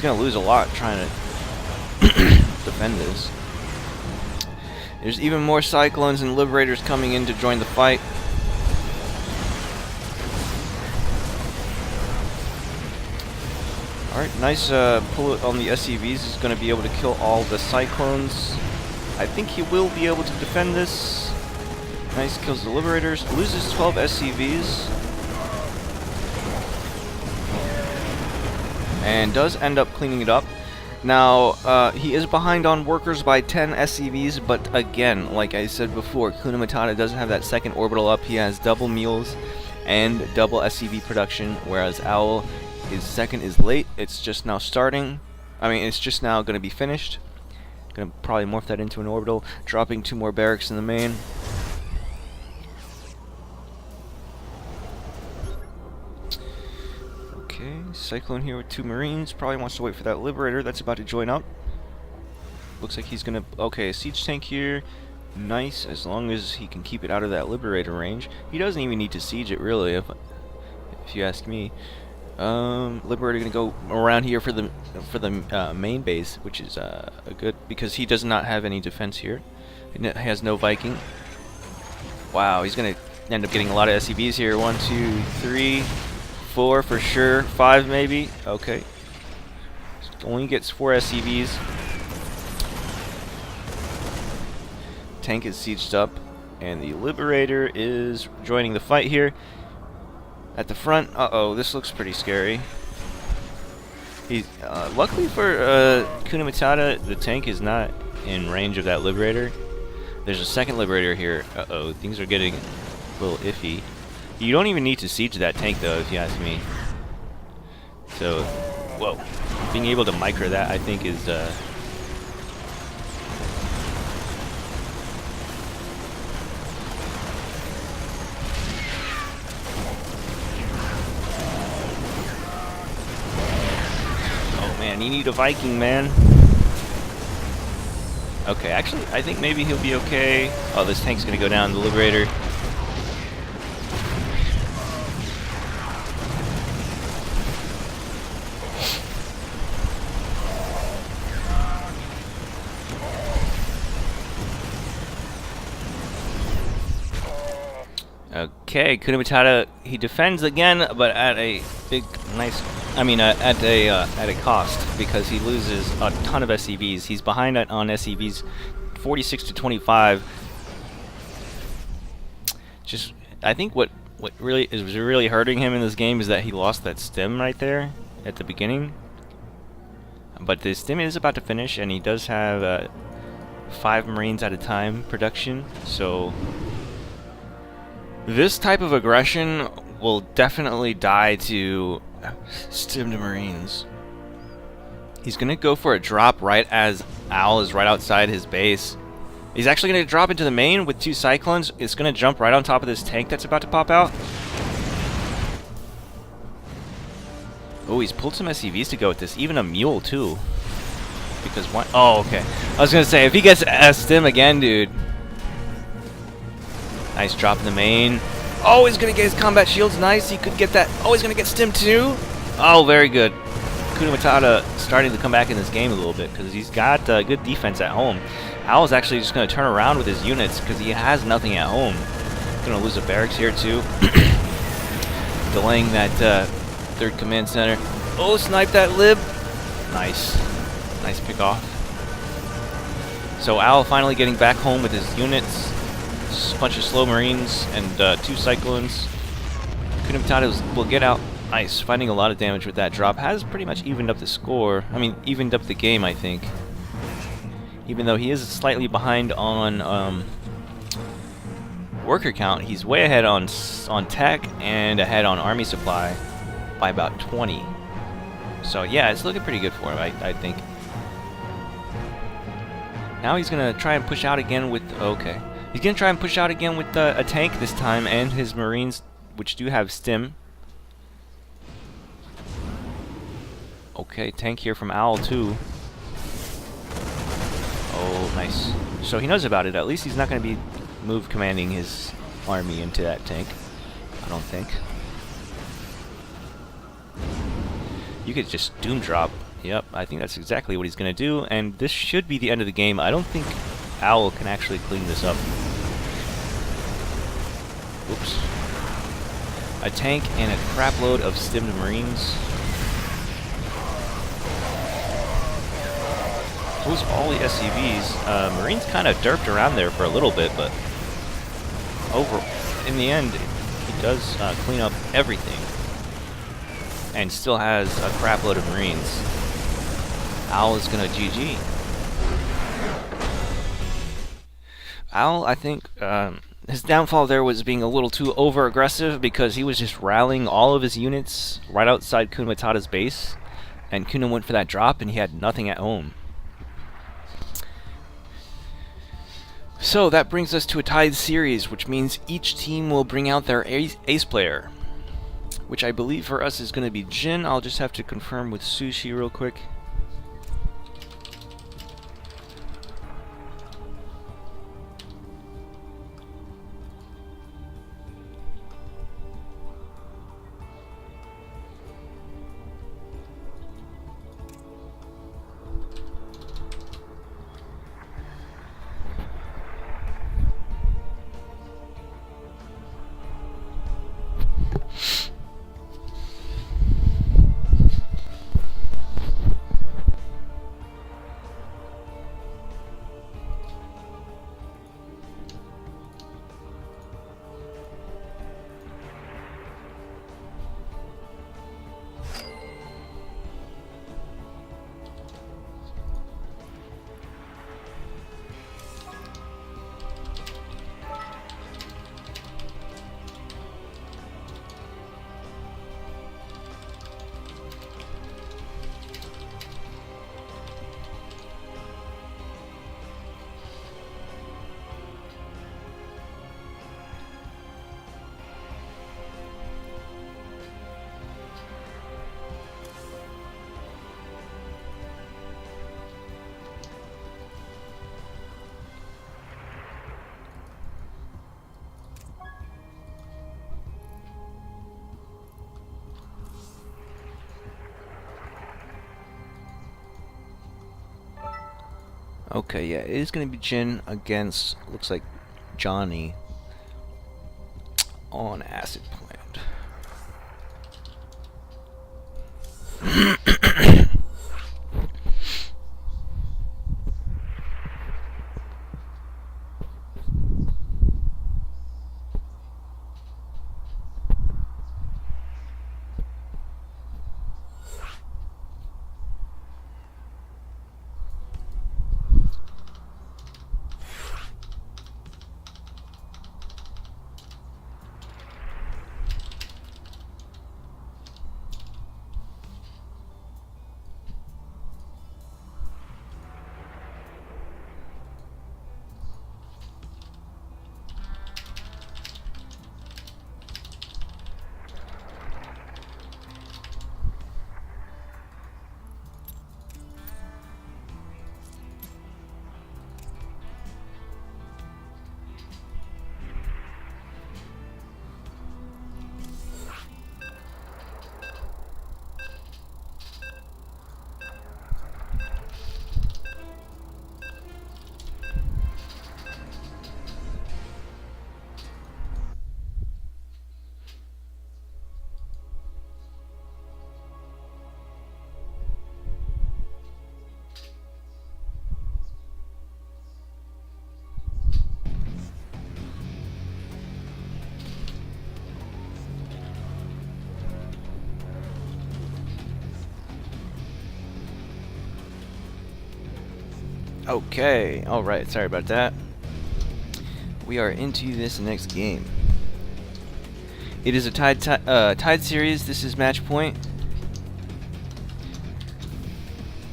gonna lose a lot trying to defend this. There's even more Cyclones and Liberators coming in to join the fight. Alright, nice pull on the SCVs. He's going to be able to kill all the Cyclones. I think he will be able to defend this. Nice, kills the Liberators. Loses 12 SCVs. And does end up cleaning it up. Now, he is behind on workers by 10 SCVs, but again, like I said before, Kunamatata doesn't have that second orbital up. He has double meals and double SCV production, whereas Owl, his second is late. It's just now starting. I mean, it's just now going to be finished. Going to probably morph that into an orbital, dropping 2 more barracks in the main. Okay, Cyclone here with 2 Marines. Probably wants to wait for that Liberator that's about to join up. Looks like he's going to... Okay, Siege Tank here. Nice, as long as he can keep it out of that Liberator range. He doesn't even need to siege it, really, if you ask me. Liberator gonna go around here for the main base, which is a good, because he does not have any defense here. He has no Viking. Wow, he's gonna end up getting a lot of SCVs here. 1, 2, 3, 4 for sure. 5 maybe. Okay. Only gets 4 SCVs. Tank is sieged up, and the Liberator is joining the fight here. At the front, uh-oh, this looks pretty scary. He's luckily for Kunamatata, the tank is not in range of that Liberator. There's a second Liberator here. Uh-oh, things are getting a little iffy. You don't even need to siege that tank, though, if you ask me. So, whoa, being able to micro that, I think, is man, you need a Viking, man. Okay, actually, I think maybe he'll be okay. Oh, this tank's gonna go down, the Liberator. Okay, Kunamatata, he defends again, but at a big, nice... I mean, at a cost, because he loses a ton of SCVs. He's behind on SCVs, 46 to 25. Just, I think what really is really hurting him in this game is that he lost that stem right there at the beginning. But the stem is about to finish, and he does have 5 Marines at a time production. So This type of aggression will definitely die to stimmed Marines. He's going to go for a drop right as Owl is right outside his base. He's actually going to drop into the main with 2 Cyclones. It's going to jump right on top of this tank that's about to pop out. Oh, he's pulled some SCVs to go with this. Even a mule, too. Because one... Oh, okay. I was going to say, if he gets a stim again, dude. Nice drop in the main. Oh, he's going to get his combat shields. Nice. He could get that. Oh, he's going to get stim, too. Oh, very good. Kuna Matata starting to come back in this game a little bit because he's got good defense at home. Owl's actually just going to turn around with his units because he has nothing at home. Going to lose a barracks here too. Delaying that 3rd command center. Oh, snipe that lib. Nice. Nice pick off. So Owl finally getting back home with his units. Just a bunch of slow Marines and 2 Cyclones. Kuna Matata will get out. Nice, finding a lot of damage with that drop. Has pretty much evened up the score. I mean, evened up the game, I think. Even though he is slightly behind on worker count, he's way ahead on tech and ahead on army supply by about 20. So yeah, it's looking pretty good for him, I think. Now he's gonna try and push out again with... Okay. He's gonna try and push out again with a tank this time and his Marines, which do have stim. Okay, tank here from Owl too. Oh, nice. So he knows about it. At least he's not going to be move commanding his army into that tank. I don't think. You could just doom drop. Yep, I think that's exactly what he's going to do. And this should be the end of the game. I don't think Owl can actually clean this up. Oops. A tank and a crap load of stimmed Marines. Lose all the SCVs. Marines kind of derped around there for a little bit, but in the end, he does clean up everything, and still has a crap load of Marines. Owl is gonna GG. Owl, I think, his downfall there was being a little too over-aggressive because he was just rallying all of his units right outside Kuna Matata's base, and Kuna went for that drop, and he had nothing at home. So that brings us to a tied series, which means each team will bring out their ace player, which I believe for us is going to be Jin. I'll just have to confirm with Sushi real quick. Okay, yeah, it is going to be Jin against, looks like, Johnny on acid plant. Okay, alright, sorry about that. We are into this next game. It is a tied series. This is match point.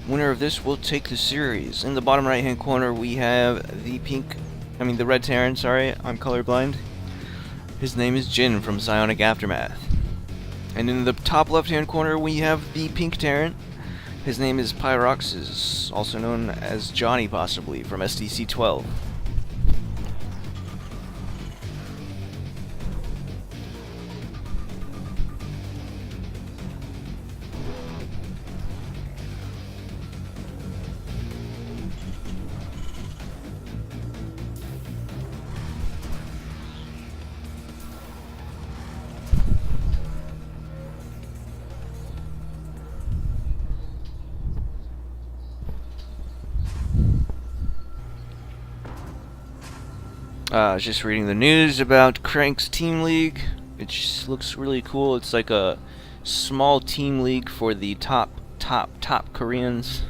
Winner of this will take the series. In the bottom right hand corner we have the red Terran, sorry, I'm colorblind. His name is Jin from Psionic Aftermath. And in the top left hand corner we have the pink Terran. His name is PsiX, also known as Johnny possibly, from SDC12. I was just reading the news about Crank's Team League. It just looks really cool. It's like a small team league for the top Koreans.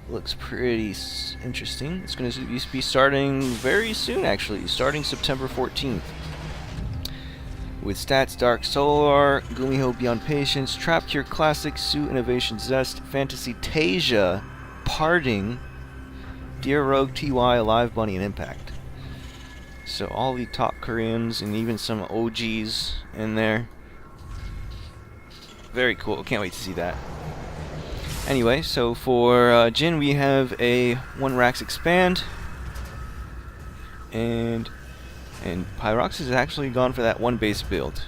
Looks pretty interesting. It's going to be starting very soon, actually, starting September 14th. With stats Dark Solar, Gumiho Beyond Patience, Trap Cure Classic, Sue Innovation Zest, Fantasy Tasia, Parting, Dear Rogue, TY, Alive Bunny, and Impact. So all the top Koreans and even some OGs in there. Very cool. Can't wait to see that. Anyway, so for Jin we have a 1 Rax Expand. And Pyrox has actually gone for that 1 base build.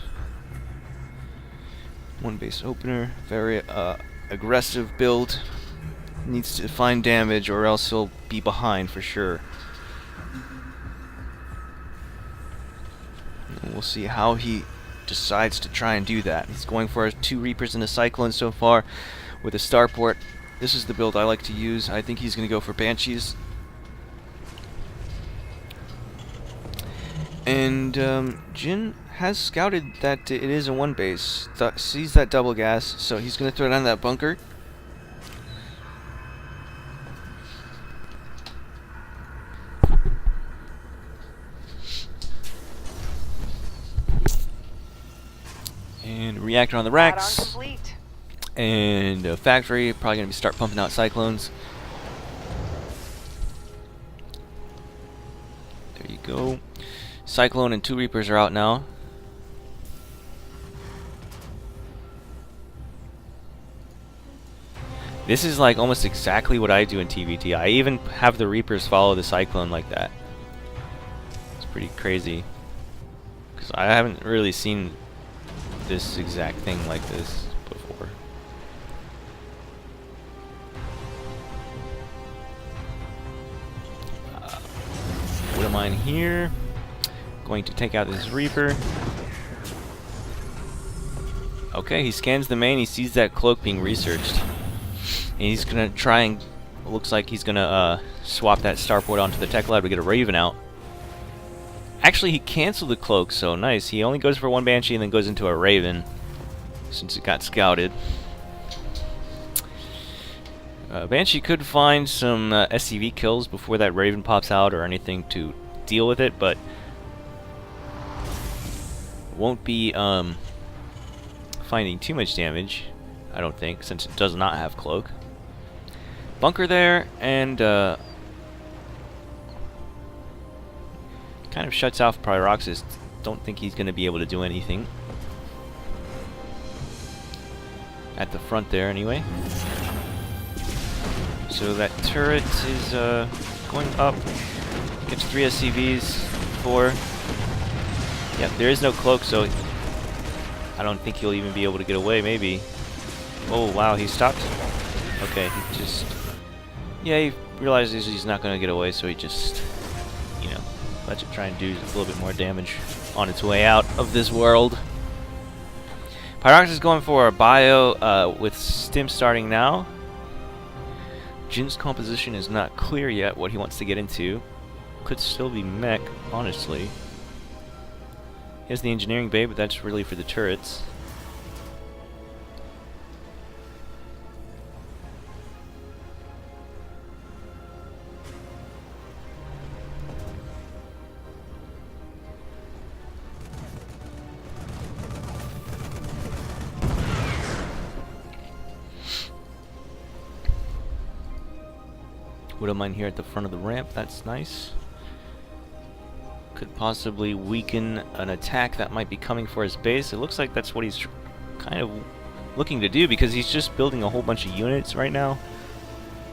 1 base opener. Very aggressive build. Needs to find damage or else he'll be behind for sure. And we'll see how he decides to try and do that. He's going for 2 Reapers and a Cyclone so far with a Starport. This is the build I like to use. I think he's going to go for Banshees. And Jin has scouted that it is a 1 base. Sees that double gas, so he's going to throw down that bunker. And reactor on the racks, and a factory, probably going to start pumping out Cyclones. There you go. Cyclone and 2 Reapers are out now. This is like almost exactly what I do in TVT. I even have the Reapers follow the Cyclone like that. It's pretty crazy, because I haven't really seen this exact thing like this before. What am I in here? Going to take out this Reaper. Okay, he scans the main, he sees that cloak being researched. And he's gonna try and, looks like he's gonna swap that Starport onto the tech lab to get a Raven out. Actually, he canceled the cloak, so nice. He only goes for 1 Banshee and then goes into a Raven, since it got scouted. Banshee could find some SCV kills before that Raven pops out or anything to deal with it, but won't be finding too much damage, I don't think, since it does not have cloak. Bunker there, and kind of shuts off Pyroxis. Don't think he's going to be able to do anything. At the front there, anyway. So that turret is going up. Gets 3 SCVs, 4. Yep, there is no cloak, so I don't think he'll even be able to get away, maybe. Oh, wow, he stopped? Okay, he just... Yeah, he realizes he's not going to get away, so he just, you know, lets it try and do a little bit more damage on its way out of this world. Pyrox is going for a bio with Stim starting now. Jin's composition is not clear yet what he wants to get into. Could still be mech, honestly. He has the engineering bay, but that's really for the turrets. Widow Mine here at the front of the ramp. That's nice. Could possibly weaken an attack that might be coming for his base. It looks like that's what he's kind of looking to do, because he's just building a whole bunch of units right now.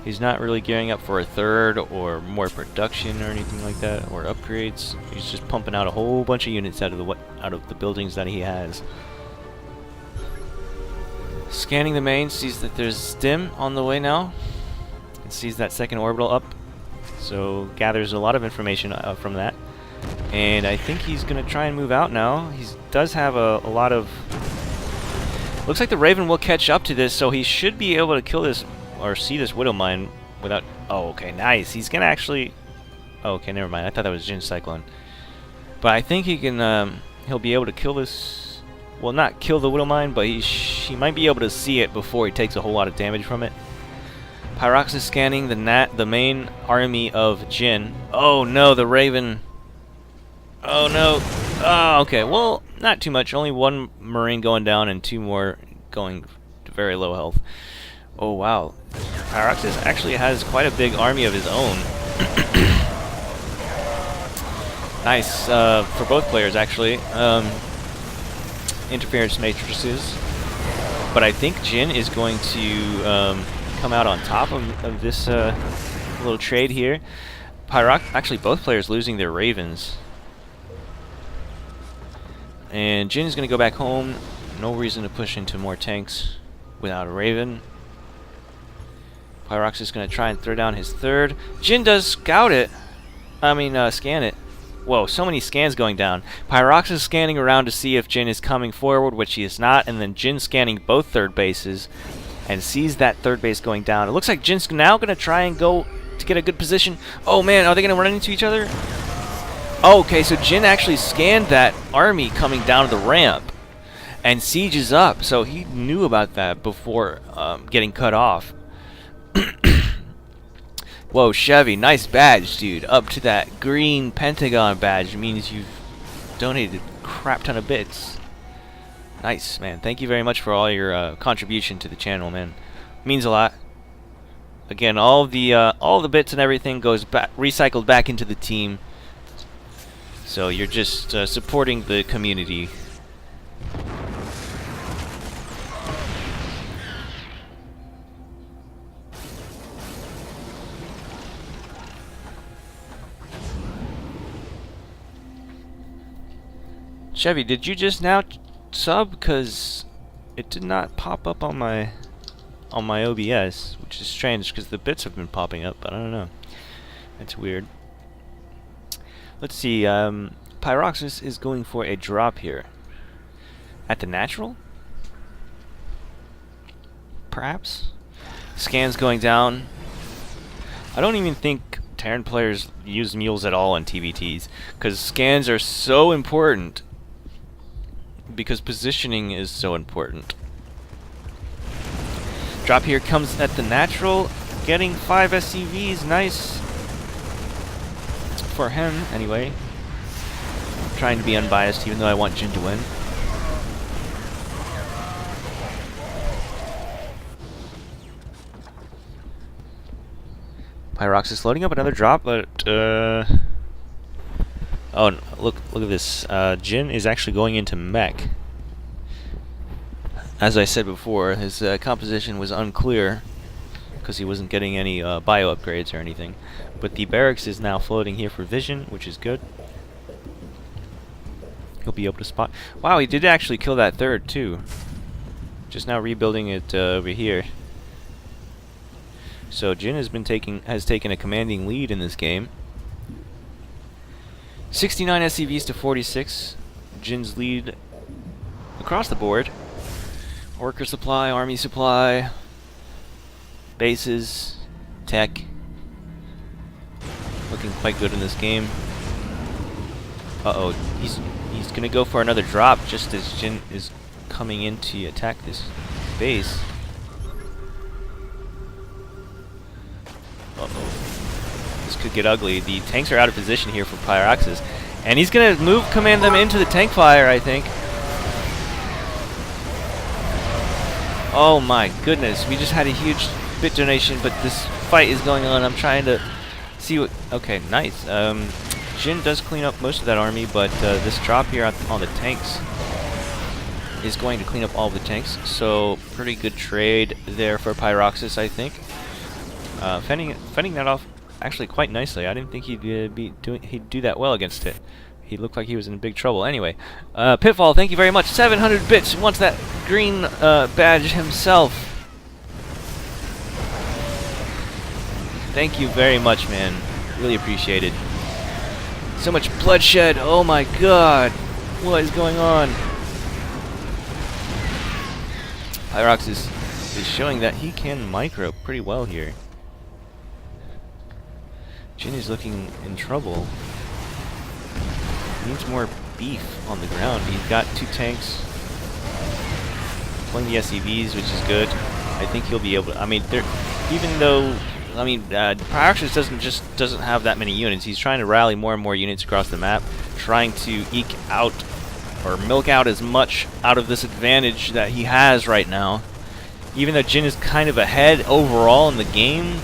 He's not really gearing up for a third or more production or anything like that, or upgrades. He's just pumping out a whole bunch of units out of the buildings that he has. Scanning the main, sees that there's stim on the way now, and sees that second orbital up, so gathers a lot of information from that. And I think he's gonna try and move out now. He does have a lot of... Looks like the Raven will catch up to this, so he should be able to kill this or see this Widow Mine without... Oh, okay, nice. He's gonna actually... Oh, okay, never mind. I thought that was Jin Cyclone. But I think he can... he'll be able to kill this... Well, not kill the Widow Mine, but he might be able to see it before he takes a whole lot of damage from it. PsiX is scanning the main army of Jin. Oh no, the Raven... Oh no. Oh, okay. Well, not too much. Only one Marine going down and 2 more going to very low health. Oh wow. PsiX actually has quite a big army of his own. Nice for both players, actually. Interference matrices. But I think Jin is going to come out on top of this little trade here. PsiX, actually both players losing their Ravens. And Jin is going to go back home. No reason to push into more tanks without a Raven. PsiX is going to try and throw down his third. Jin does scout it. Scan it. Whoa, so many scans going down. PsiX is scanning around to see if Jin is coming forward, which he is not. And then Jin scanning both third bases and sees that third base going down. It looks like Jin's now going to try and go to get a good position. Oh man, are they going to run into each other? Oh, okay, so Jin actually scanned that army coming down the ramp, and Siege is up, so he knew about that before getting cut off. Whoa, Chevy, nice badge, dude. Up to that green Pentagon badge means you've donated a crap ton of bits. Nice, man. Thank you very much for all your contribution to the channel, man. Means a lot. Again, all the bits and everything goes back, recycled back into the team. So you're just supporting the community. Chevy, did you just now sub? Because it did not pop up on my OBS, which is strange because the bits have been popping up, but I don't know. That's weird. Let's see, PsiX is going for a drop here. At the natural? Perhaps? Scans going down. I don't even think Terran players use mules at all on TVTs, because scans are so important. Because positioning is so important. Drop here comes at the natural, getting 5 SCVs, nice. For him, anyway. I'm trying to be unbiased, even though I want Jin to win. PsiX is loading up another drop, but oh, look at this. Jin is actually going into mech. As I said before, his composition was unclear because he wasn't getting any bio upgrades or anything. But the barracks is now floating here for vision, which is good. He'll be able to spot. Wow, he did actually kill that third too. Just now rebuilding it over here. So Jin has taken a commanding lead in this game. 69 SCVs to 46. Jin's lead across the board. Worker supply, army supply, bases, tech. Looking quite good in this game. Uh-oh, he's gonna go for another drop just as Jin is coming in to attack this base. Uh-oh. This could get ugly. The tanks are out of position here for PsiX. And he's gonna command them into the tank fire, I think. Oh my goodness, we just had a huge bit donation, but this fight is going on. I'm trying to see what... Okay, nice. Jin does clean up most of that army, but this drop here on the tanks is going to clean up all of the tanks. So, pretty good trade there for Pyroxis, I think. Fending that off actually quite nicely. I didn't think he'd do that well against it. He looked like he was in big trouble. Anyway, Pitfall, thank you very much. 700 bits. Wants that green badge himself. Thank you very much, man. Really appreciate it. So much bloodshed. Oh my god. What is going on? Pyroxis is showing that he can micro pretty well here. Jin is looking in trouble. Needs more beef on the ground. He's got 2 tanks. Playing the SCVs, which is good. I think he'll be able to... I mean, even though... I mean, Pyroxis doesn't have that many units. He's trying to rally more and more units across the map, trying to eke out or milk out as much out of this advantage that he has right now. Even though Jin is kind of ahead overall in the game,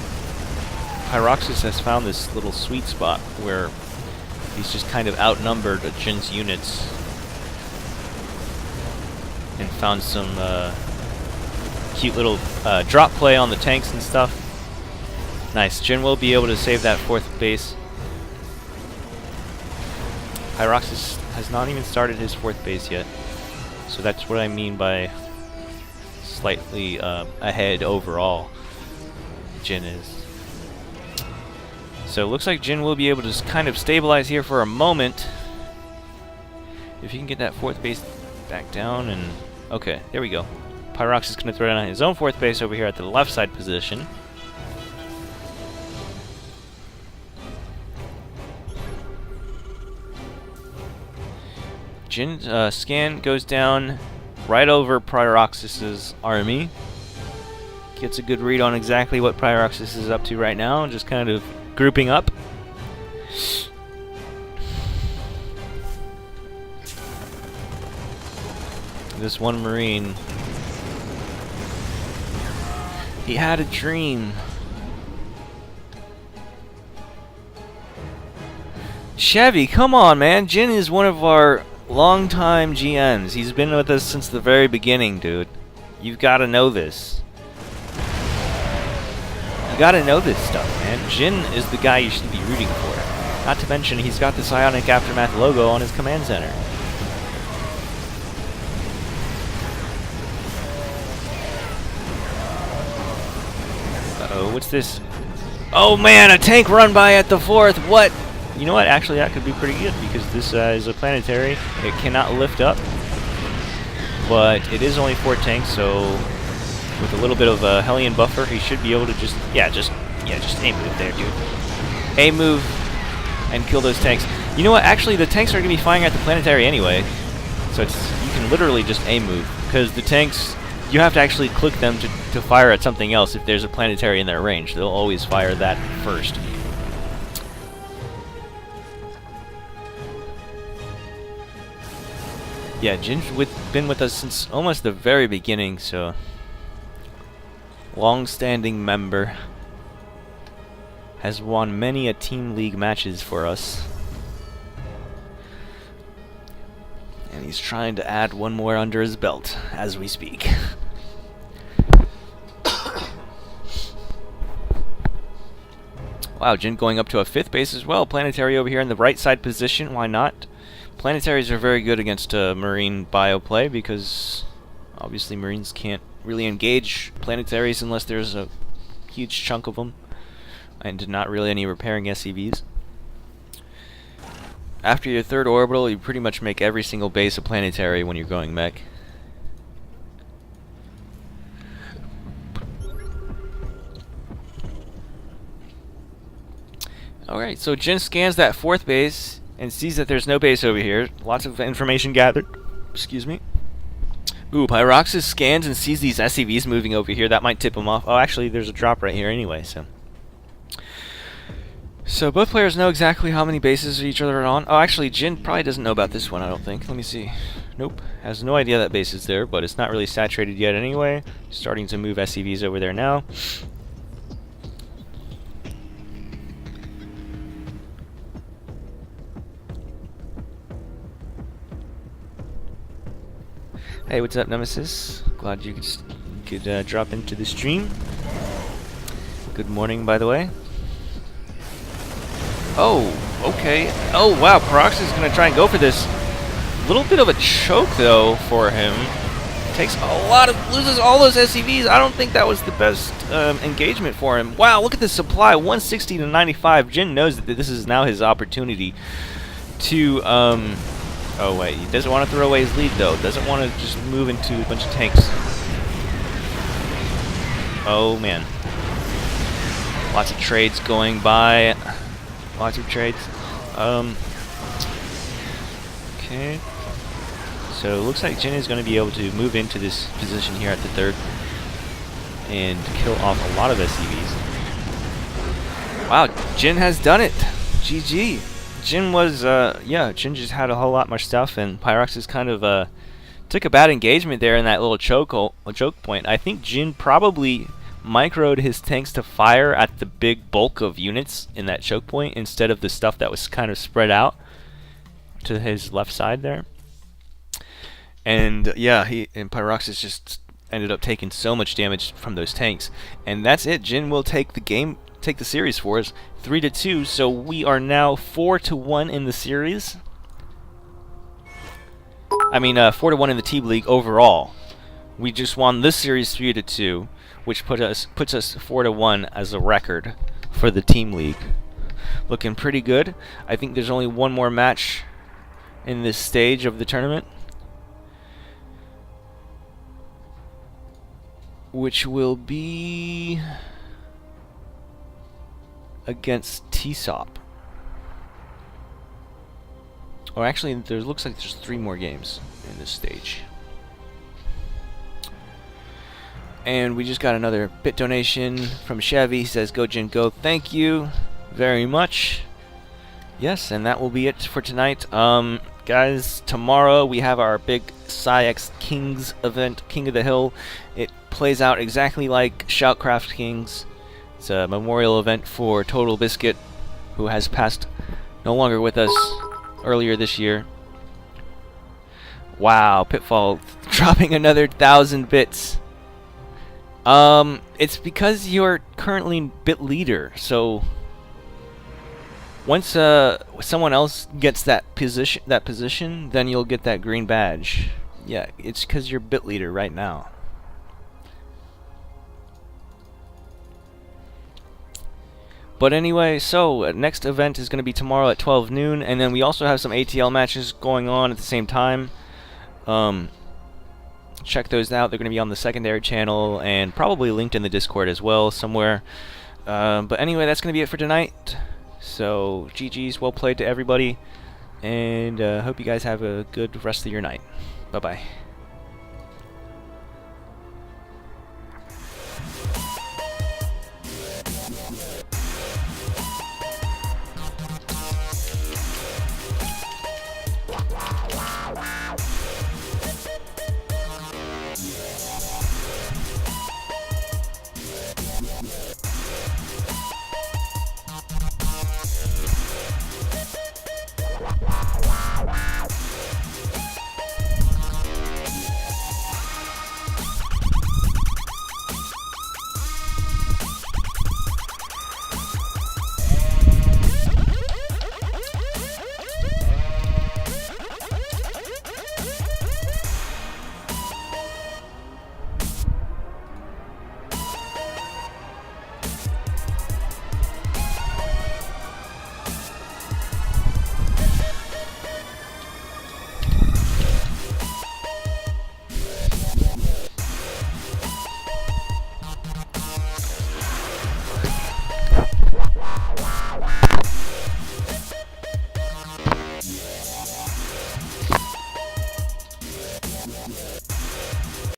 Pyroxis has found this little sweet spot where he's just kind of outnumbered Jin's units and found some cute little drop play on the tanks and stuff. Nice. Jin will be able to save that 4th base. Pyroxis has not even started his 4th base yet. So that's what I mean by slightly ahead overall. Jin is. So it looks like Jin will be able to just kind of stabilize here for a moment. If he can get that 4th base back down and... Okay, there we go. Pyroxis is going to throw down his own 4th base over here at the left side position. Jin scan goes down right over Pyroxis' army. Gets a good read on exactly what Pyroxis is up to right now, and just kind of grouping up. This one Marine, he had a dream. Chevy, come on, man. Jin is one of our long-time GMs. He's been with us since the very beginning, dude. You've got to know this. You got to know this stuff, man. Jin is the guy you should be rooting for. Not to mention, he's got the Psionic Aftermath logo on his command center. Uh-oh, what's this? Oh man, a tank run by at the 4th. What? You know what? Actually, that could be pretty good because this is a planetary. It cannot lift up, but it is only 4 tanks. So, with a little bit of a Hellion buffer, he should be able to just A move there, dude. A move and kill those tanks. You know what? Actually, the tanks are gonna be firing at the planetary anyway, so you can literally just A move because the tanks. You have to actually click them to fire at something else if there's a planetary in their range. They'll always fire that first. Yeah, Jin's been with us since almost the very beginning, so long-standing member. Has won many a Team League matches for us. And he's trying to add one more under his belt as we speak. Wow, Jin going up to a 5th base as well. Planetary over here in the right side position. Why not? Planetaries are very good against Marine bio play because obviously Marines can't really engage planetaries unless there's a huge chunk of them, and not really any repairing SCVs. After your 3rd orbital, you pretty much make every single base a planetary when you're going mech. Alright, so Jin scans that 4th base and sees that there's no base over here. Lots of information gathered. Excuse me. Ooh, Pyroxis scans and sees these SCVs moving over here. That might tip him off. Oh, actually, there's a drop right here anyway, so... So both players know exactly how many bases each other are on. Oh, actually, Jin probably doesn't know about this one, I don't think. Let me see. Nope. Has no idea that base is there, but it's not really saturated yet anyway. Starting to move SCVs over there now. Hey, what's up, Nemesis? Glad you could drop into the stream. Good morning, by the way. Oh, okay. Oh, wow, PsiX is going to try and go for this. Little bit of a choke, though, for him. Takes a lot of... loses all those SCVs. I don't think that was the best engagement for him. Wow, look at the supply. 160 to 95. Jin knows that this is now his opportunity to... oh, wait. He doesn't want to throw away his lead, though. Doesn't want to just move into a bunch of tanks. Oh, man. Lots of trades going by. Lots of trades. Okay. So it looks like Jin is going to be able to move into this position here at the third and kill off a lot of SCVs. Wow, Jin has done it. GG. Jin was, yeah, Jin just had a whole lot more stuff, and PsiX is kind of, took a bad engagement there in that little choke point. I think Jin probably microed his tanks to fire at the big bulk of units in that choke point instead of the stuff that was kind of spread out to his left side there. And yeah, PsiX has just ended up taking so much damage from those tanks. And that's it. Jin will take the series for us, 3-2. So we are now 4-1 in the series. I mean, 4-1 in the Team League overall. We just won this series 3-2, which puts us 4-1 as a record for the Team League. Looking pretty good. I think there's only one more match in this stage of the tournament, which will be against TSOP. Or actually, there looks like there's 3 more games in this stage. And we just got another bit donation from Chevy. He says, "Go Jin, go." Thank you very much. Yes, and that will be it for tonight. Guys, tomorrow we have our big PsiX Kings event, King of the Hill. It plays out exactly like Shoutcraft Kings. It's a memorial event for Total Biscuit, who has passed no longer with us earlier this year. Wow, Pitfall dropping another 1,000 bits. It's because you're currently bit leader, so once someone else gets that position, then you'll get that green badge. Yeah, it's because you're bit leader right now. But anyway, so next event is going to be tomorrow at 12 noon, and then we also have some ATL matches going on at the same time. Check those out. They're going to be on the secondary channel and probably linked in the Discord as well somewhere. But anyway, that's going to be it for tonight. So GG's, well played to everybody, and hope you guys have a good rest of your night. Bye-bye.